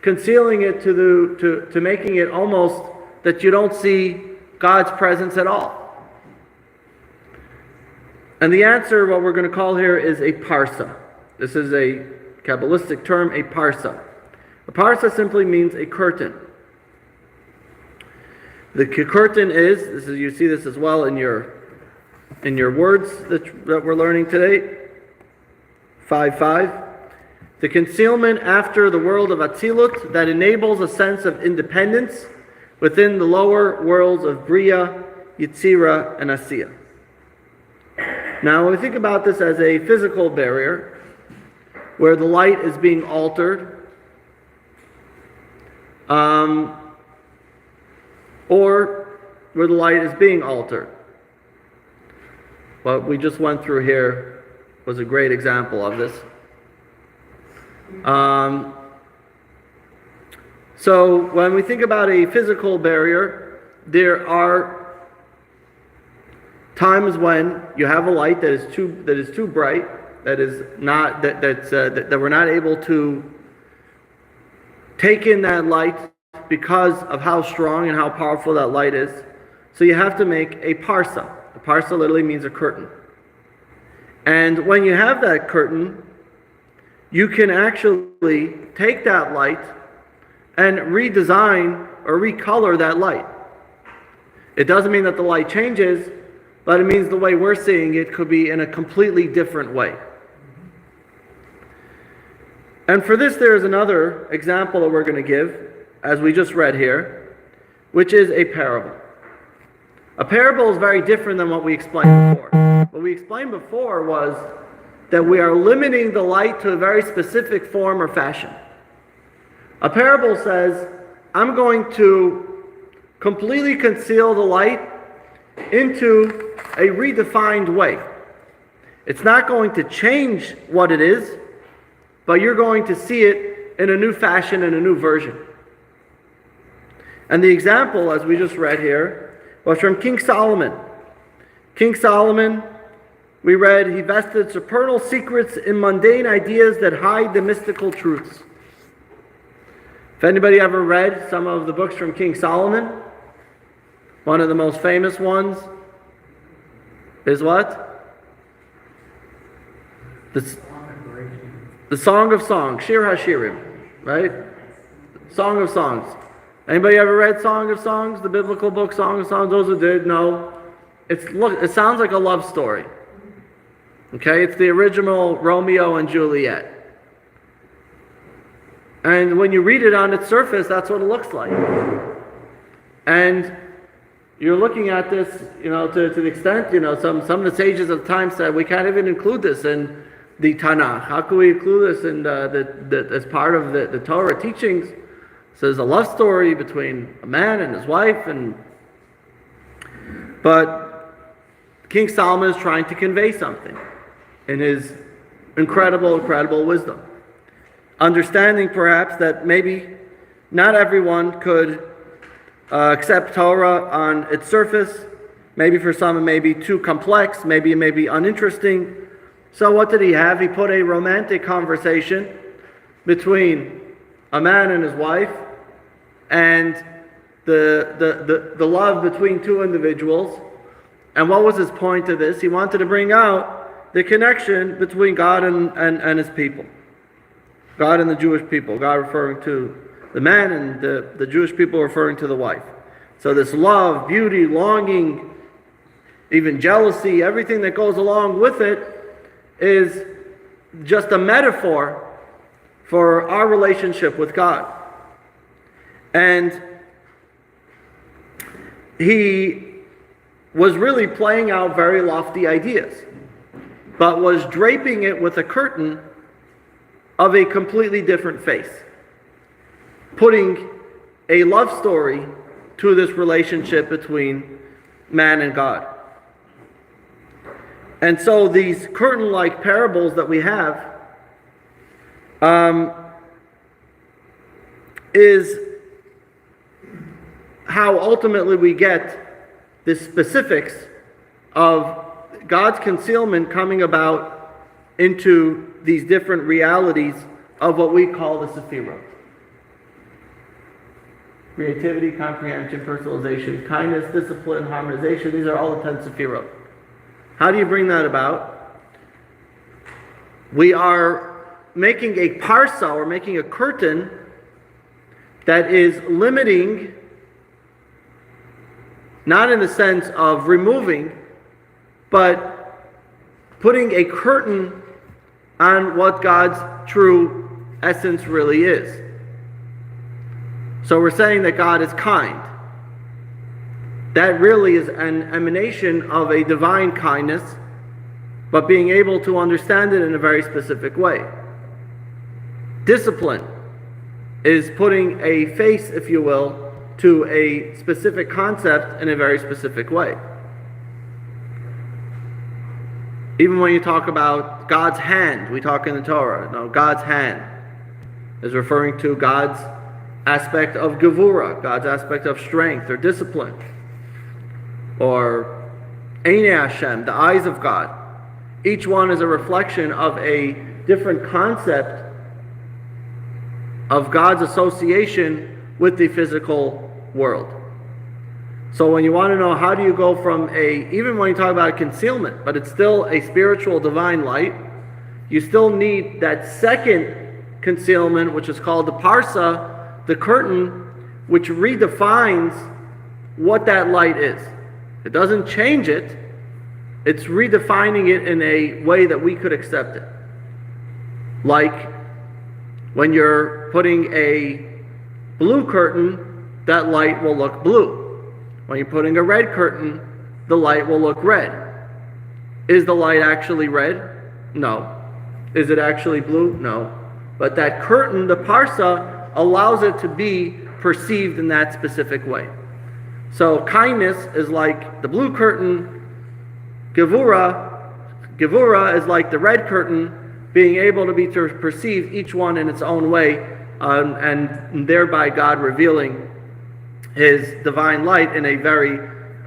concealing it to making it almost that you don't see God's presence at all? And the answer, what we're going to call here, is a parsa. This is a Kabbalistic term, a parsa. A parsa simply means a curtain. The curtain is, you see this as well in your words that we're learning today, 5:5. The concealment after the world of Atzilut that enables a sense of independence within the lower worlds of Bria, Yetzira, and Asiya. Now, when we think about this as a physical barrier, where the light is being altered, or where the light is being altered. What we just went through here was a great example of this. So when we think about a physical barrier, there are times when you have a light that is too bright, that we're not able to take in that light because of how strong and how powerful that light is. So you have to make a parsa. A parsa literally means a curtain. And when you have that curtain, you can actually take that light and redesign or recolor that light. It doesn't mean that the light changes, but it means the way we're seeing it could be in a completely different way. And for this, there is another example that we're going to give, as we just read here, which is a parable. A parable is very different than what we explained before. What we explained before was that we are limiting the light to a very specific form or fashion. A parable says, I'm going to completely conceal the light into a redefined way. It's not going to change what it is, but you're going to see it in a new fashion and a new version. And the example, as we just read here, was from King Solomon. King Solomon, we read, he vested supernal secrets in mundane ideas that hide the mystical truths. If anybody ever read some of the books from King Solomon, one of the most famous ones is what? The Song of Songs, Shir HaShirim, right? Song of Songs. Anybody ever read Song of Songs, the biblical book Song of Songs? Those who did, no. It sounds like a love story. Okay, it's the original Romeo and Juliet. And when you read it on its surface, that's what it looks like. And you're looking at this, to the extent, some of the sages of the time said we can't even include this in the Tanakh. How can we include this in as part of the Torah teachings? So there's a love story between a man and his wife, but King Solomon is trying to convey something in his incredible wisdom. Understanding perhaps that maybe not everyone could accept Torah on its surface. Maybe for some it may be too complex, maybe it may be uninteresting. So what did he have? He put a romantic conversation between a man and his wife, and the love between two individuals. And what was his point to this? He wanted to bring out the connection between God and his people. God and the Jewish people. God referring to the man, and the Jewish people referring to the wife. So this love, beauty, longing, even jealousy, everything that goes along with it is just a metaphor for our relationship with God. And he was really playing out very lofty ideas, but was draping it with a curtain of a completely different face, putting a love story to this relationship between man and God. And so these curtain-like parables that we have is how ultimately we get the specifics of God's concealment coming about into these different realities of what we call the Sephirot. Creativity, comprehension, personalization, kindness, discipline, harmonization. These are all the 10 Sefirot. How do you bring that about? We are making a parsa, or making a curtain that is limiting, not in the sense of removing, but putting a curtain on what God's true essence really is. So we're saying that God is kind. That really is an emanation of a divine kindness, but being able to understand it in a very specific way. Discipline is putting a face, if you will, to a specific concept in a very specific way. Even when you talk about God's hand, we talk in the Torah, no, God's hand is referring to God's aspect of gevura, God's aspect of strength or discipline. Or Einei Hashem, the eyes of God. Each one is a reflection of a different concept of God's association with the physical world. So when you want to know how do you go from even when you talk about concealment, but it's still a spiritual divine light, you still need that second concealment, which is called the parsa, the curtain, which redefines what that light is. It doesn't change it, it's redefining it in a way that we could accept it. Like when you're putting a blue curtain, that light will look blue. When you're putting a red curtain, the light will look red. Is the light actually red? No. Is it actually blue? No. But that curtain, the parsa, allows it to be perceived in that specific way. So kindness is like the blue curtain. Gevura is like the red curtain, being able to be perceived each one in its own way, and thereby God revealing His divine light in a very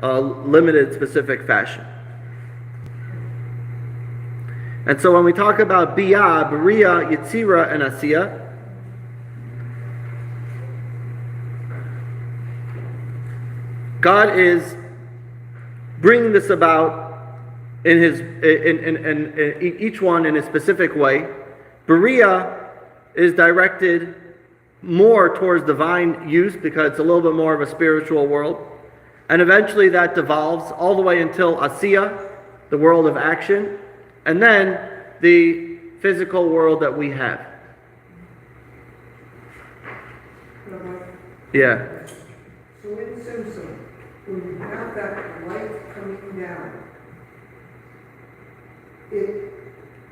limited, specific fashion. And so when we talk about Biyah, Beriah, Yetzirah, and Asiyah, God is bringing this about in each one in a specific way. Beriah is directed more towards divine use because it's a little bit more of a spiritual world. And eventually that devolves all the way until Asiyah, the world of action, and then the physical world that we have. Yeah. So in Simpson, when you have that light coming down, it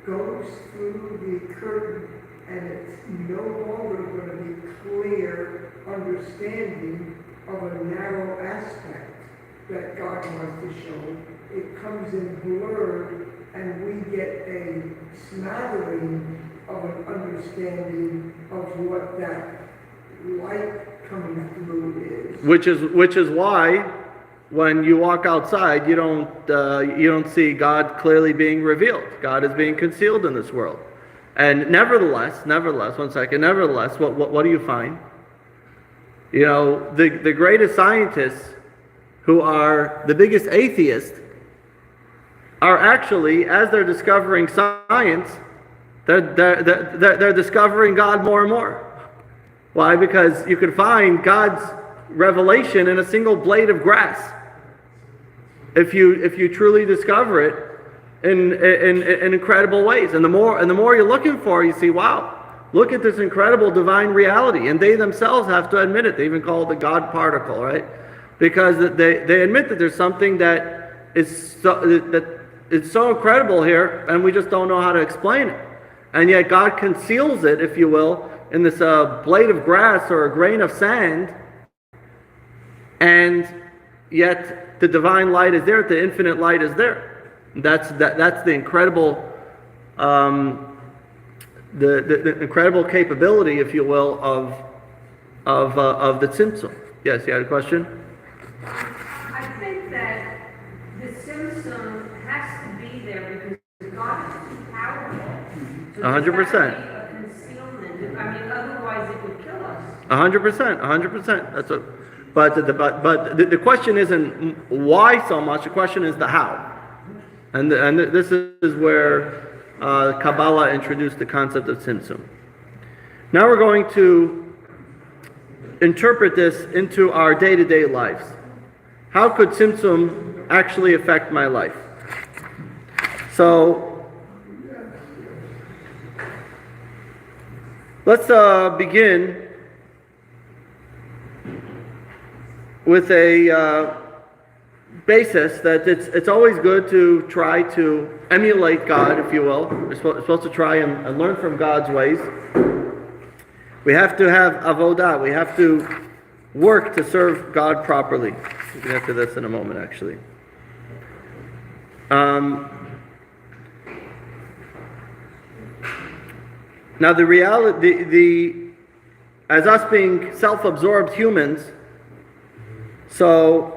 goes through the curtain and it's no longer going to be clear understanding of a narrow aspect that God wants to show. It comes in blurred and we get a smattering of an understanding of what that light coming through is. Which is why when you walk outside, you don't see God clearly being revealed. God is being concealed in this world. And nevertheless, what do you find? You know, the greatest scientists who are the biggest atheists are actually, as they're discovering science, they're discovering God more and more. Why? Because you can find God's revelation in a single blade of grass. If you truly discover it in incredible ways, and the more you're looking for, you see, wow, look at this incredible divine reality. And they themselves have to admit it. They even call it the God particle, right? Because they admit that there's something that is so incredible here, and we just don't know how to explain it. And yet God conceals it, if you will, in this blade of grass or a grain of sand, and yet the divine light is there, the infinite light is there. That's the incredible, the incredible capability, if you will, of the Tzimtzum. Yes, you had a question? I think that the Simpson has to be there because God is too powerful. So 100%. a concealment. I mean, otherwise it would kill us. 100%, 100%. That's what. But the question isn't why so much. The question is the how. And this is where Kabbalah introduced the concept of Tzimtzum. Now we're going to interpret this into our day-to-day lives. How could Tzimtzum actually affect my life? So let's begin with a basis that it's always good to try to emulate God, if you will. We're supposed to try and learn from God's ways. We have to have avodah. We have to work to serve God properly. We'll get to this in a moment, actually. Now, the reality, as us being self-absorbed humans, so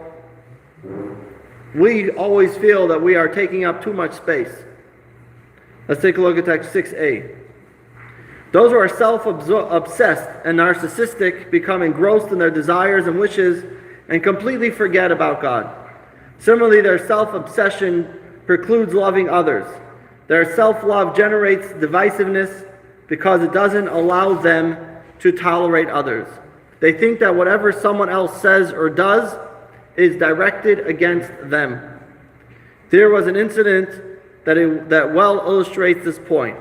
we always feel that we are taking up too much space. Let's take a look at text 6a. Those who are self-obsessed and narcissistic become engrossed in their desires and wishes and completely forget about God. Similarly, their self-obsession precludes loving others. Their self-love generates divisiveness because it doesn't allow them to tolerate others. They think that whatever someone else says or does is directed against them. There was an incident that well illustrates this point.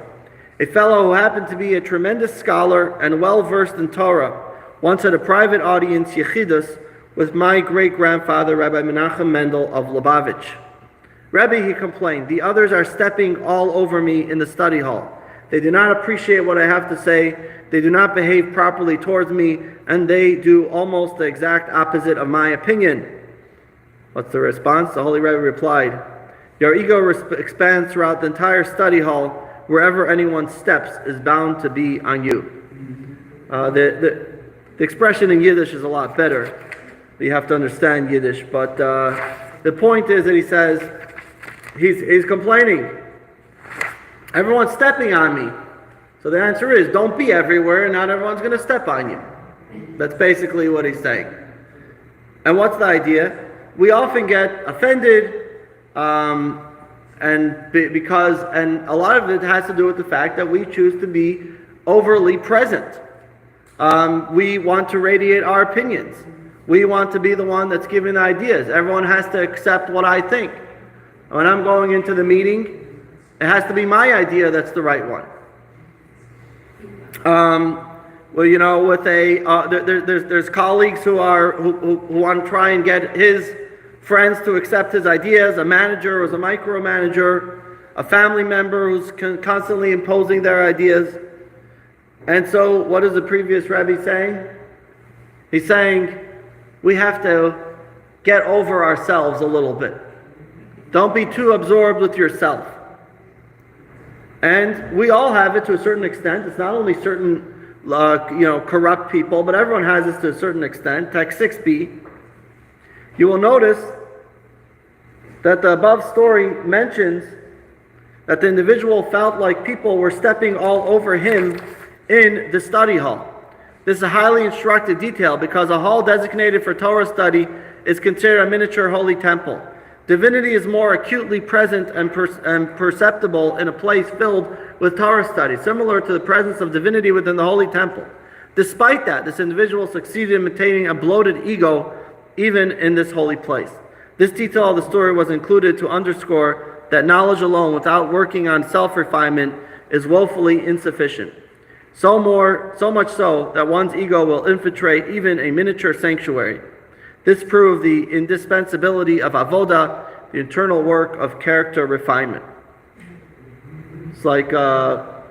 A fellow who happened to be a tremendous scholar and well-versed in Torah once had a private audience, Yechidus, with my great-grandfather, Rabbi Menachem Mendel of Lubavitch. Rebbe, he complained, the others are stepping all over me in the study hall. They do not appreciate what I have to say, they do not behave properly towards me, and they do almost the exact opposite of my opinion. What's the response? The Holy Rebbe replied, your ego expands throughout the entire study hall. Wherever anyone steps is bound to be on you. The expression in Yiddish is a lot better. You have to understand Yiddish. But the point is that he says, he's complaining. Everyone's stepping on me. So the answer is, don't be everywhere and not everyone's going to step on you. That's basically what he's saying. And what's the idea? We often get offended because a lot of it has to do with the fact that we choose to be overly present. We want to radiate our opinions. We want to be the one that's giving the ideas. Everyone has to accept what I think. When I'm going into the meeting, it has to be my idea that's the right one. With there's colleagues who want to try and get his friends to accept his ideas, a manager who's a micromanager, a family member who's constantly imposing their ideas. And so what is the previous Rebbe saying? He's saying we have to get over ourselves a little bit. Don't be too absorbed with yourself. And we all have it to a certain extent. It's not only certain corrupt people, but everyone has this to a certain extent. Text 6b. You will notice that the above story mentions that the individual felt like people were stepping all over him in the study hall. This is a highly instructive detail because a hall designated for Torah study is considered a miniature holy temple. Divinity is more acutely present and perceptible in a place filled with Torah study, similar to the presence of divinity within the holy temple. Despite that, this individual succeeded in maintaining a bloated ego even in this holy place. This detail of the story was included to underscore that knowledge alone without working on self-refinement is woefully insufficient. So much so that one's ego will infiltrate even a miniature sanctuary. This proved the indispensability of avodah, the internal work of character refinement. It's like the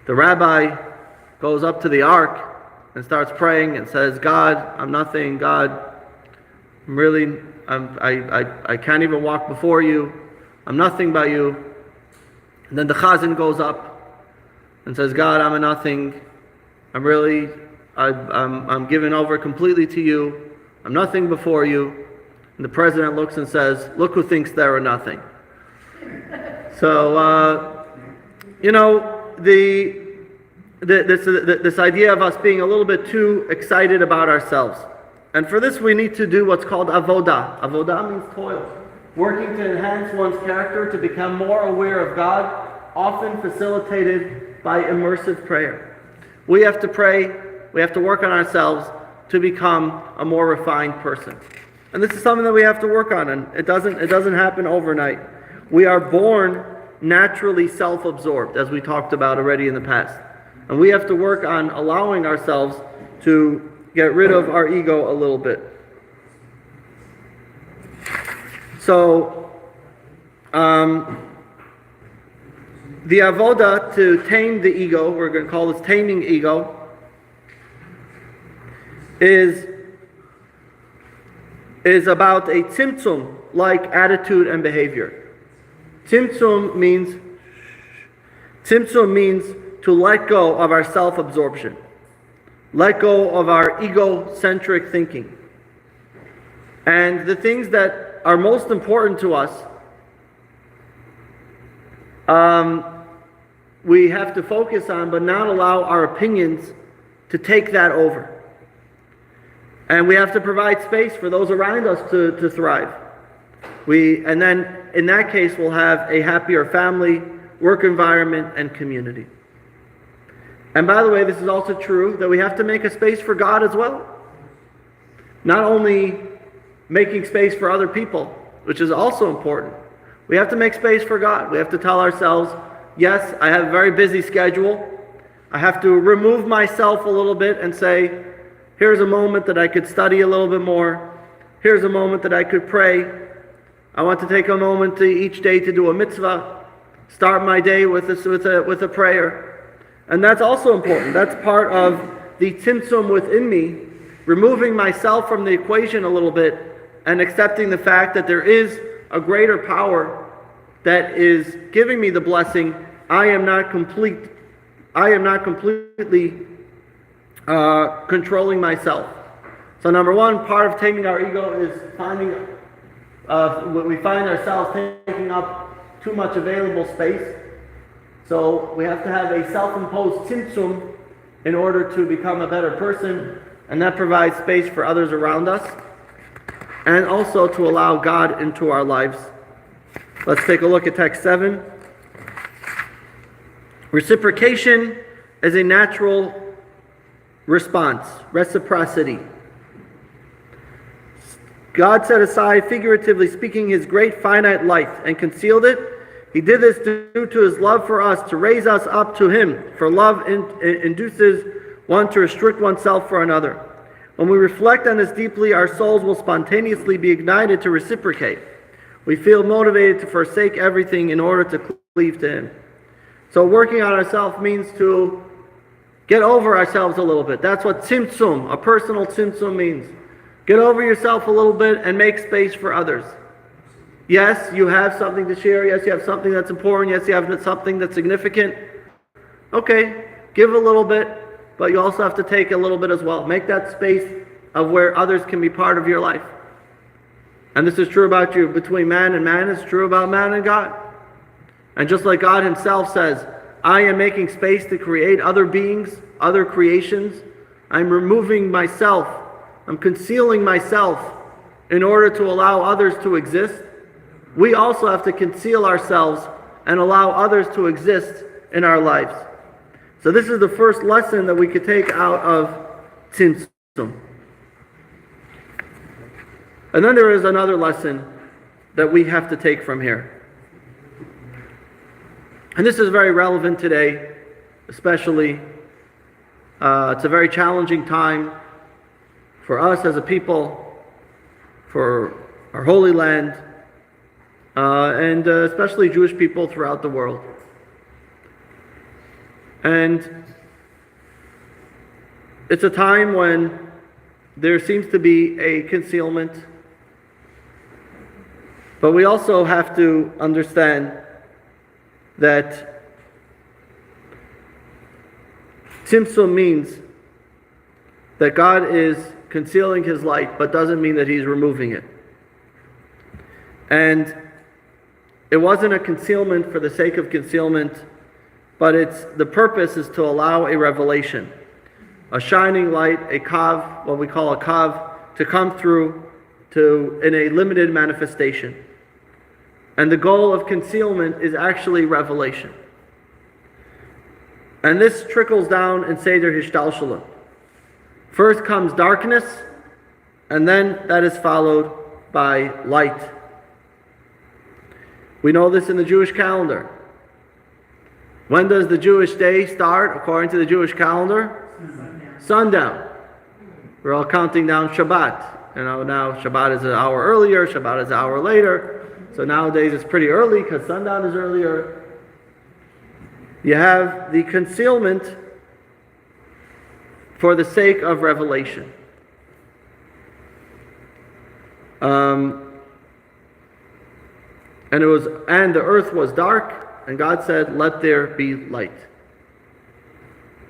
rabbi goes up to the ark and starts praying and says, God, I'm nothing. God, I can't even walk before you. I'm nothing by you. And then the chazan goes up and says, God, I'm a nothing. I'm given over completely to you. I'm nothing before you. And the president looks and says, look who thinks they're a nothing. So, this idea of us being a little bit too excited about ourselves. And for this we need to do what's called avodah. Avodah means toil. Working to enhance one's character, to become more aware of God, often facilitated by immersive prayer. We have to pray, we have to work on ourselves to become a more refined person. And this is something that we have to work on, and it doesn't happen overnight. We are born naturally self-absorbed, as we talked about already in the past. And we have to work on allowing ourselves to get rid of our ego a little bit. So, the avodah to tame the ego, we're going to call this taming ego, is about a tzimtzum-like attitude and behavior. Tzimtzum means to let go of our self-absorption. Let go of our egocentric thinking. And the things that are most important to us, we have to focus on, but not allow our opinions to take that over. And we have to provide space for those around us to thrive. And then in that case we'll have a happier family, work environment, and community. And by the way, this is also true that we have to make a space for God as well. Not only making space for other people, which is also important. We have to make space for God. We have to tell ourselves, yes, I have a very busy schedule. I have to remove myself a little bit and say, here's a moment that I could study a little bit more. Here's a moment that I could pray. I want to take a moment each day to do a mitzvah. Start my day with a prayer. And that's also important. That's part of the tzimtzum within me, removing myself from the equation a little bit and accepting the fact that there is a greater power that is giving me the blessing. I am not completely controlling myself. So number one, part of taming our ego is finding when we find ourselves taking up too much available space. So we have to have a self-imposed tzimtzum in order to become a better person, and that provides space for others around us, and also to allow God into our lives. Let's take a look at text 7. Reciprocation is a natural response, reciprocity. God set aside, figuratively speaking, His great finite life and concealed it. He did this due to His love for us, to raise us up to Him. For love induces one to restrict oneself for another. When we reflect on this deeply, our souls will spontaneously be ignited to reciprocate. We feel motivated to forsake everything in order to cleave to Him. So working on ourselves means to get over ourselves a little bit. That's what tzimtzum, a personal tzimtzum, means. Get over yourself a little bit and make space for others. Yes, you have something to share. Yes, you have something that's important. Yes, you have something that's significant. Okay, give a little bit, but you also have to take a little bit as well. Make that space of where others can be part of your life. And this is true about you. Between man and man, it's true about man and God. And just like God Himself says, I am making space to create other beings, other creations. I'm removing myself. I'm concealing myself in order to allow others to exist. We also have to conceal ourselves and allow others to exist in our lives. So this is the first lesson that we could take out of tzimtzum. And then there is another lesson that we have to take from here. And this is very relevant today, especially. It's a very challenging time for us as a people, for our Holy Land, and especially Jewish people throughout the world. And it's a time when there seems to be a concealment, but we also have to understand that tzimtzum means that God is concealing His light, but doesn't mean that He's removing it. And it wasn't a concealment for the sake of concealment but the purpose is to allow a revelation, a shining light, a kav, what we call a kav, to come through in a limited manifestation. And the goal of concealment is actually revelation. And this trickles down in Seder Hishtalshalim. First comes darkness, and then that is followed by light. We know this in the Jewish calendar. When does the Jewish day start according to the Jewish calendar? Sundown. We're all counting down Shabbat. Now Shabbat is an hour earlier, Shabbat is an hour later. So nowadays it's pretty early because sundown is earlier. You have the concealment for the sake of revelation. And the earth was dark, and God said, "Let there be light."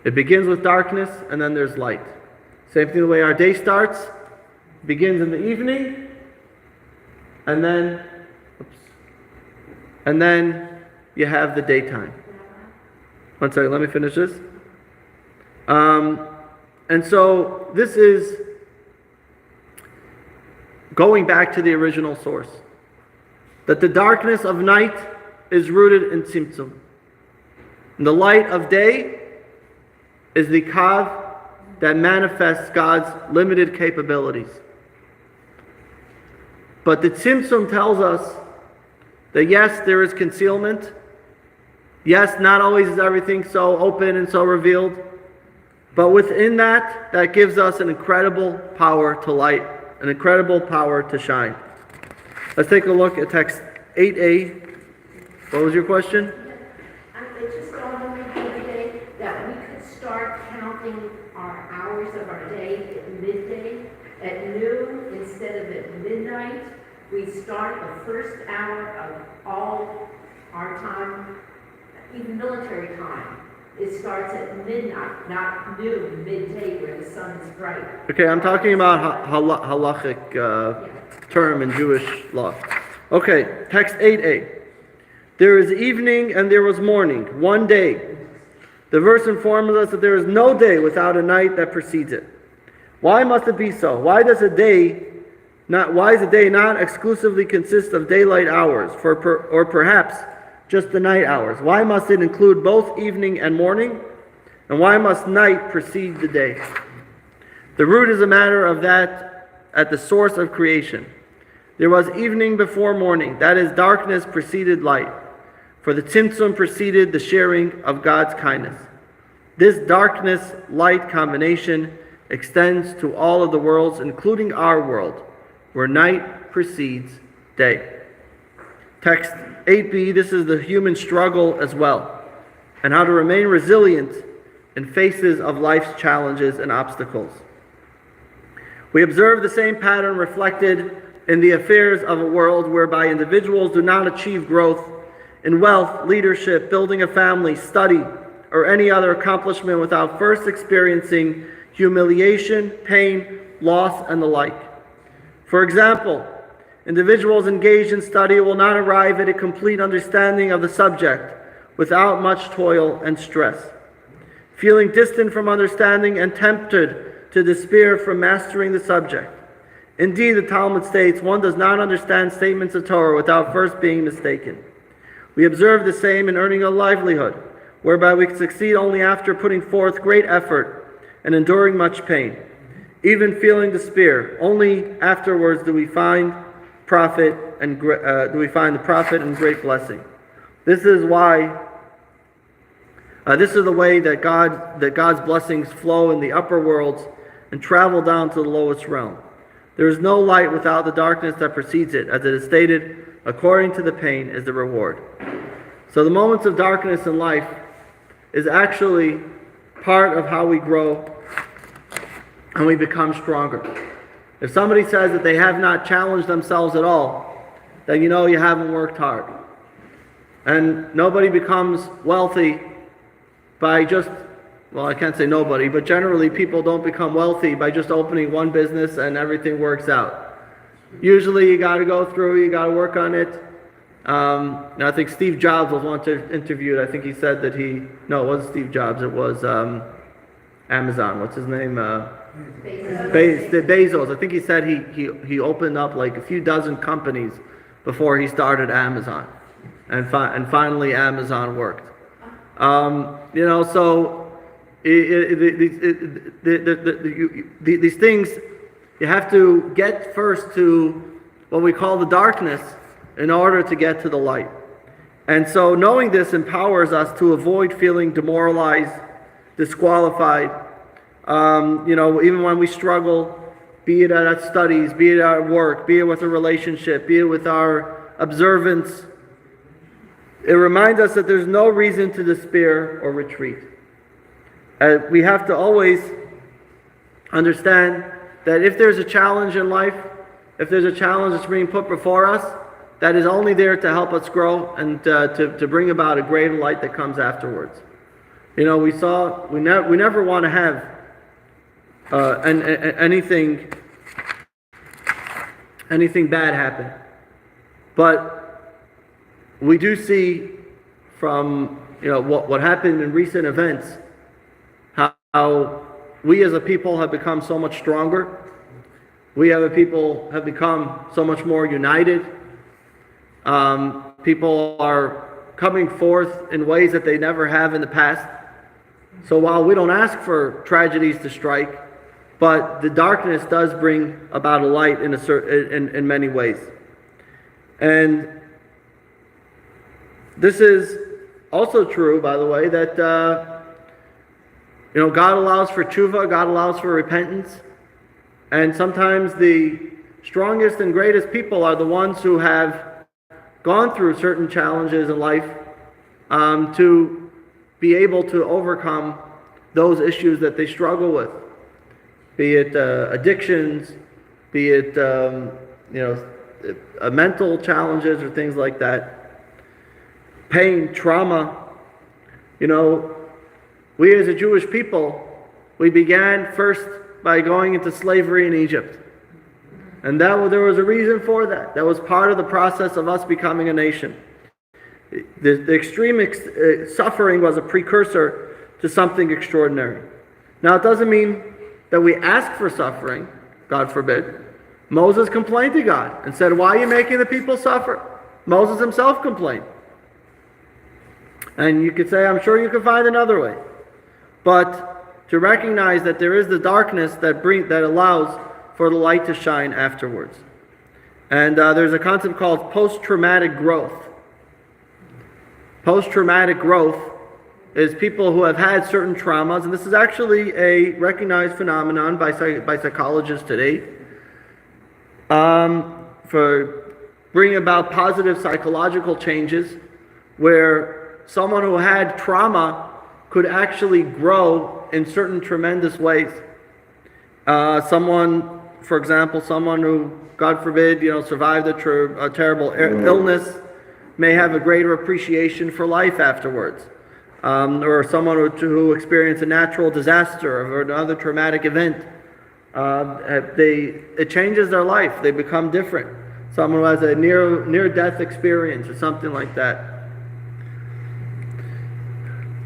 It begins with darkness, and then there's light. Same thing the way our day starts, begins in the evening, and then you have the daytime. One second, let me finish this. And so this is going back to the original source. That the darkness of night is rooted in Tzimtzum. And the light of day is the kav that manifests God's limited capabilities. But the Tzimtzum tells us that yes, there is concealment. Yes, not always is everything so open and so revealed. But within that gives us an incredible power to light, an incredible power to shine. Let's take a look at text 8a. What was your question? It just dawned on me the other day that we could start counting our hours of our day at midday, at noon, instead of at midnight. We start the first hour of all our time, even military time. It starts at midnight, not noon, midday, where the sun is bright. Okay, I'm talking about halachic term in Jewish law. Okay, text 8a. There is evening and there was morning, one day. The verse informs us that there is no day without a night that precedes it. Why must it be so? Why does a day not exclusively consist of daylight hours, or perhaps just the night hours? Why must it include both evening and morning? And why must night precede the day? The root is a matter of that at the source of creation. There was evening before morning, that is, darkness preceded light. For the Tzimtzum preceded the sharing of God's kindness. This darkness-light combination extends to all of the worlds, including our world, where night precedes day. Text 8b, this is the human struggle as well, and how to remain resilient in faces of life's challenges and obstacles. We observe the same pattern reflected in the affairs of a world whereby individuals do not achieve growth in wealth, leadership, building a family, study, or any other accomplishment without first experiencing humiliation, pain, loss, and the like. For example, individuals engaged in study will not arrive at a complete understanding of the subject without much toil and stress. Feeling distant from understanding and tempted to despair from mastering the subject. Indeed, the Talmud states, one does not understand statements of Torah without first being mistaken. We observe the same in earning a livelihood, whereby we succeed only after putting forth great effort and enduring much pain. Even feeling despair, only afterwards do we find the profit and great blessing. This is why. This is the way that God's blessings flow in the upper worlds and travel down to the lowest realm. There is no light without the darkness that precedes it, as it is stated, according to the pain is the reward. So the moments of darkness in life is actually part of how we grow and we become stronger. If somebody says that they have not challenged themselves at all, then you know you haven't worked hard. And nobody becomes wealthy by just, well, I can't say nobody, but generally people don't become wealthy by just opening one business and everything works out. Usually you got to go through, you got to work on it. And I think Steve Jobs was once interviewed. I think he said that no, it wasn't Steve Jobs. It was Amazon. What's his name? Bezos. I think he said he opened up like a few dozen companies before he started Amazon, and finally Amazon worked. So these things, you have to get first to what we call the darkness in order to get to the light. And so knowing this empowers us to avoid feeling demoralized, disqualified. Even when we struggle, be it at studies, be it at work, be it with a relationship, be it with our observance, it reminds us that there's no reason to despair or retreat. We have to always understand that if there's a challenge in life, if there's a challenge that's being put before us, that is only there to help us grow and to bring about a greater light that comes afterwards. We never want to have anything bad happen, but we do see from what happened in recent events how we as a people have become so much stronger. We as a people have become so much more united. People are coming forth in ways that they never have in the past. So while we don't ask for tragedies to strike, but the darkness does bring about a light in many ways. And this is also true, by the way, that God allows for tshuva, God allows for repentance, and sometimes the strongest and greatest people are the ones who have gone through certain challenges in life to be able to overcome those issues that they struggle with, be it addictions, be it mental challenges or things like that, pain, trauma. We as a Jewish people, we began first by going into slavery in Egypt. And there was a reason for that. That was part of the process of us becoming a nation. The extreme suffering was a precursor to something extraordinary. Now, it doesn't mean that we ask for suffering, God forbid. Moses complained to God and said, "Why are you making the people suffer?" Moses himself complained. And you could say, I'm sure you could find another way. But to recognize that there is the darkness that allows for the light to shine afterwards. And there's a concept called post-traumatic growth. Post-traumatic growth is people who have had certain traumas, and this is actually a recognized phenomenon by psychologists today, for bringing about positive psychological changes, where someone who had trauma could actually grow in certain tremendous ways. For example, someone who, God forbid, survived a terrible illness may have a greater appreciation for life afterwards. Or someone who experienced a natural disaster or another traumatic event. It changes their life. They become different. Someone who has a near-death experience or something like that.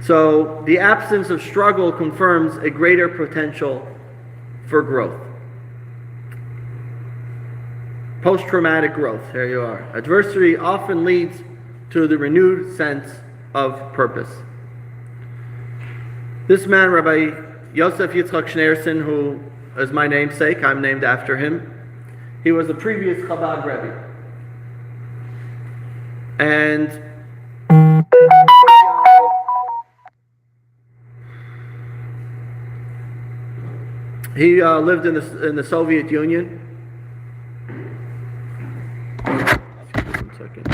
So the absence of struggle confirms a greater potential for growth. Post-traumatic growth, here you are. Adversity often leads to the renewed sense of purpose. This man, Rabbi Yosef Yitzchak Schneerson, who is my namesake, I'm named after him, he was the previous Chabad Rebbe. And he lived in the Soviet Union. One second.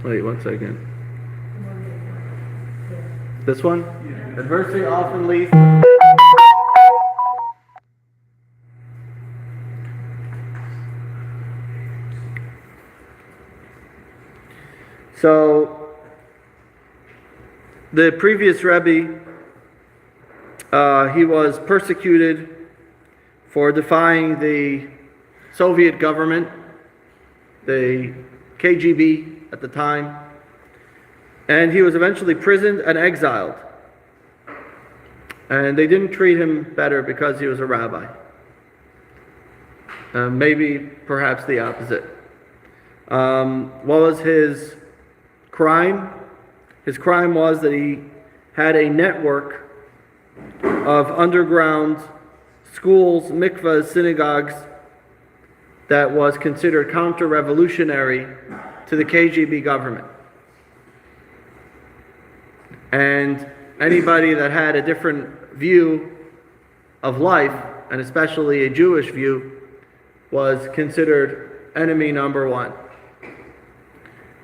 Wait, one second. This one? Yeah. Adversity often leads. The previous Rebbe, he was persecuted for defying the Soviet government, the KGB at the time, and he was eventually imprisoned and exiled. And they didn't treat him better because he was a rabbi. Maybe, perhaps the opposite. What was his crime? His crime was that he had a network of underground schools, mikvahs, synagogues that was considered counter-revolutionary to the KGB government. And anybody that had a different view of life, and especially a Jewish view, was considered enemy number one.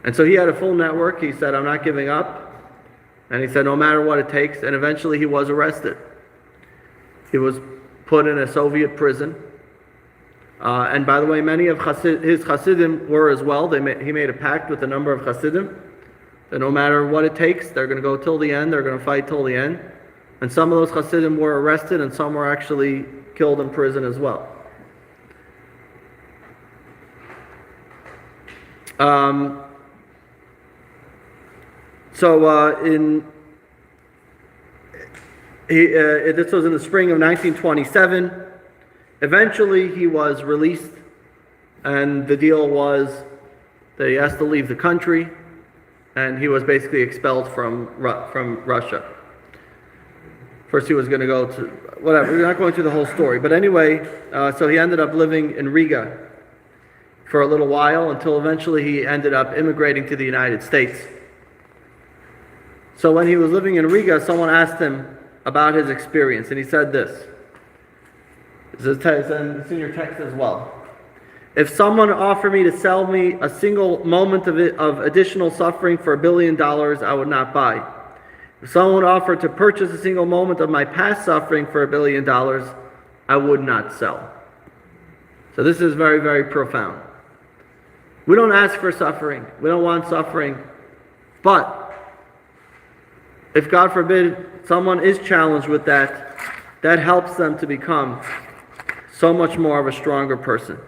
And so he had a full network. He said, I'm not giving up. And he said, no matter what it takes. And eventually he was arrested. He was put in a Soviet prison. And by the way, many of his Hasidim were as well. He made a pact with a number of Hasidim that no matter what it takes, they're going to go till the end, they're going to fight till the end. And some of those Hasidim were arrested, and some were actually killed in prison as well. This was in the spring of 1927. Eventually, he was released, and the deal was that he has to leave the country, and he was basically expelled from Russia. First, he was going to go to whatever. We're not going through the whole story, but anyway, so he ended up living in Riga for a little while until eventually he ended up immigrating to the United States. So when he was living in Riga, someone asked him about his experience, and he said this. It's in your text as well. If someone offered me to sell me a single moment of additional suffering for $1 billion, I would not buy. If someone offered to purchase a single moment of my past suffering for $1 billion, I would not sell. So this is very, very profound. We don't ask for suffering. We don't want suffering. But if, God forbid, someone is challenged with that, that helps them to become so much more of a stronger person.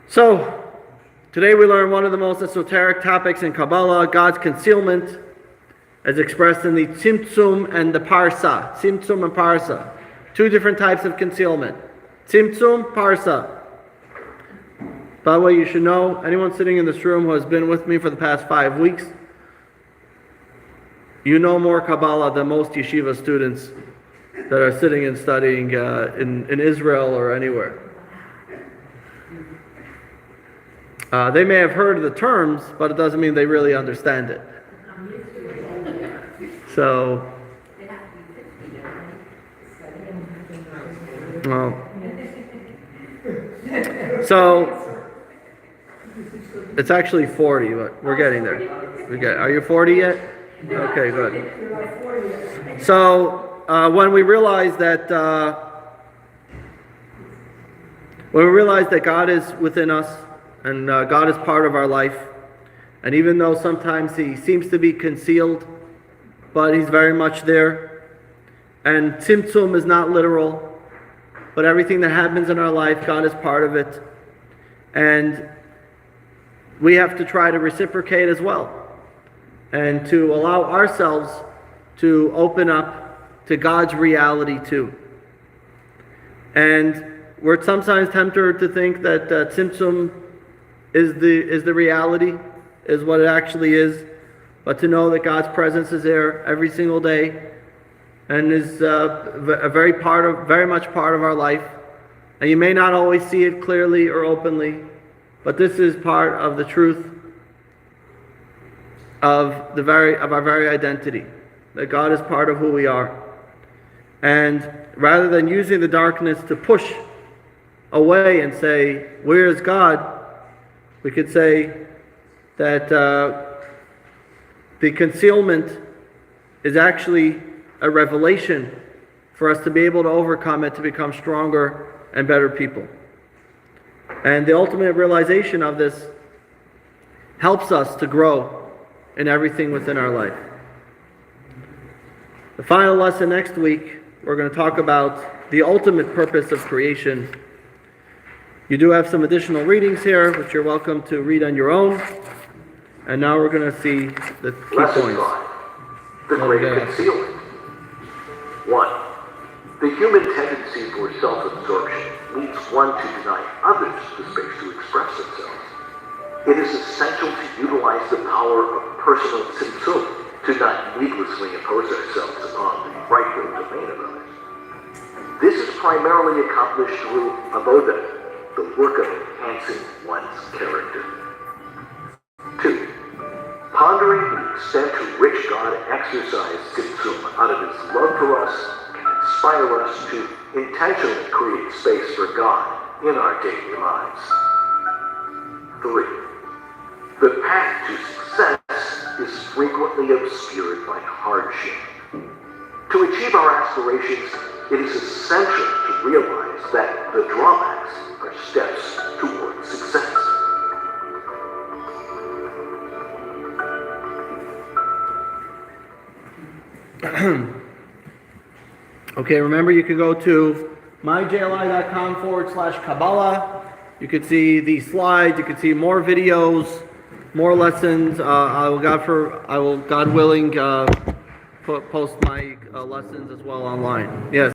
So, today we learn one of the most esoteric topics in Kabbalah, God's concealment, as expressed in the Tzimtzum and the Parsa. Tzimtzum and Parsa. Two different types of concealment. Tzimtzum, Parsa. By the way, you should know, anyone sitting in this room who has been with me for the past 5 weeks, you know more Kabbalah than most yeshiva students that are sitting and studying in Israel or anywhere. They may have heard of the terms, but it doesn't mean they really understand it. So, it's actually 40, but we're getting there. Are you 40 yet? Okay, good. So, when we realize that God is within us, and God is part of our life, and even though sometimes He seems to be concealed, but He's very much there, and Tzimtzum is not literal, but everything that happens in our life, God is part of it, and we have to try to reciprocate as well, and to allow ourselves to open up to God's reality too. And we're sometimes tempted to think that Tzimtzum is the reality, is what it actually is, but to know that God's presence is there every single day and is very much part of our life. And you may not always see it clearly or openly, but this is part of the truth of our very identity, that God is part of who we are. And rather than using the darkness to push away and say, where is God? We could say that the concealment is actually a revelation for us to be able to overcome it, to become stronger and better people. And the ultimate realization of this helps us to grow in everything within our life. The final lesson next week, we're going to talk about the ultimate purpose of creation. You do have some additional readings here, which you're welcome to read on your own. And now we're going to see the key Lesson points. 5. The Great Concealment. 1. The human tendency for self-absorption leads one to deny others the space to express themselves. It is essential to utilize the power of personal tzimtzum to not needlessly impose ourselves upon the rightful domain of others. This is primarily accomplished through avodah, the work of enhancing one's character. 2. Pondering the extent to which God exercised tzimtzum out of his love for us can inspire us to intentionally create space for God in our daily lives. 3. The path to success is frequently obscured by hardship. To achieve our aspirations, it is essential to realize that the drawbacks are steps toward success. Okay, remember you can go to myjli.com/Kabbalah. You can see these slides, you can see more videos, more lessons. I will, God willing, post my lessons as well online. Yes.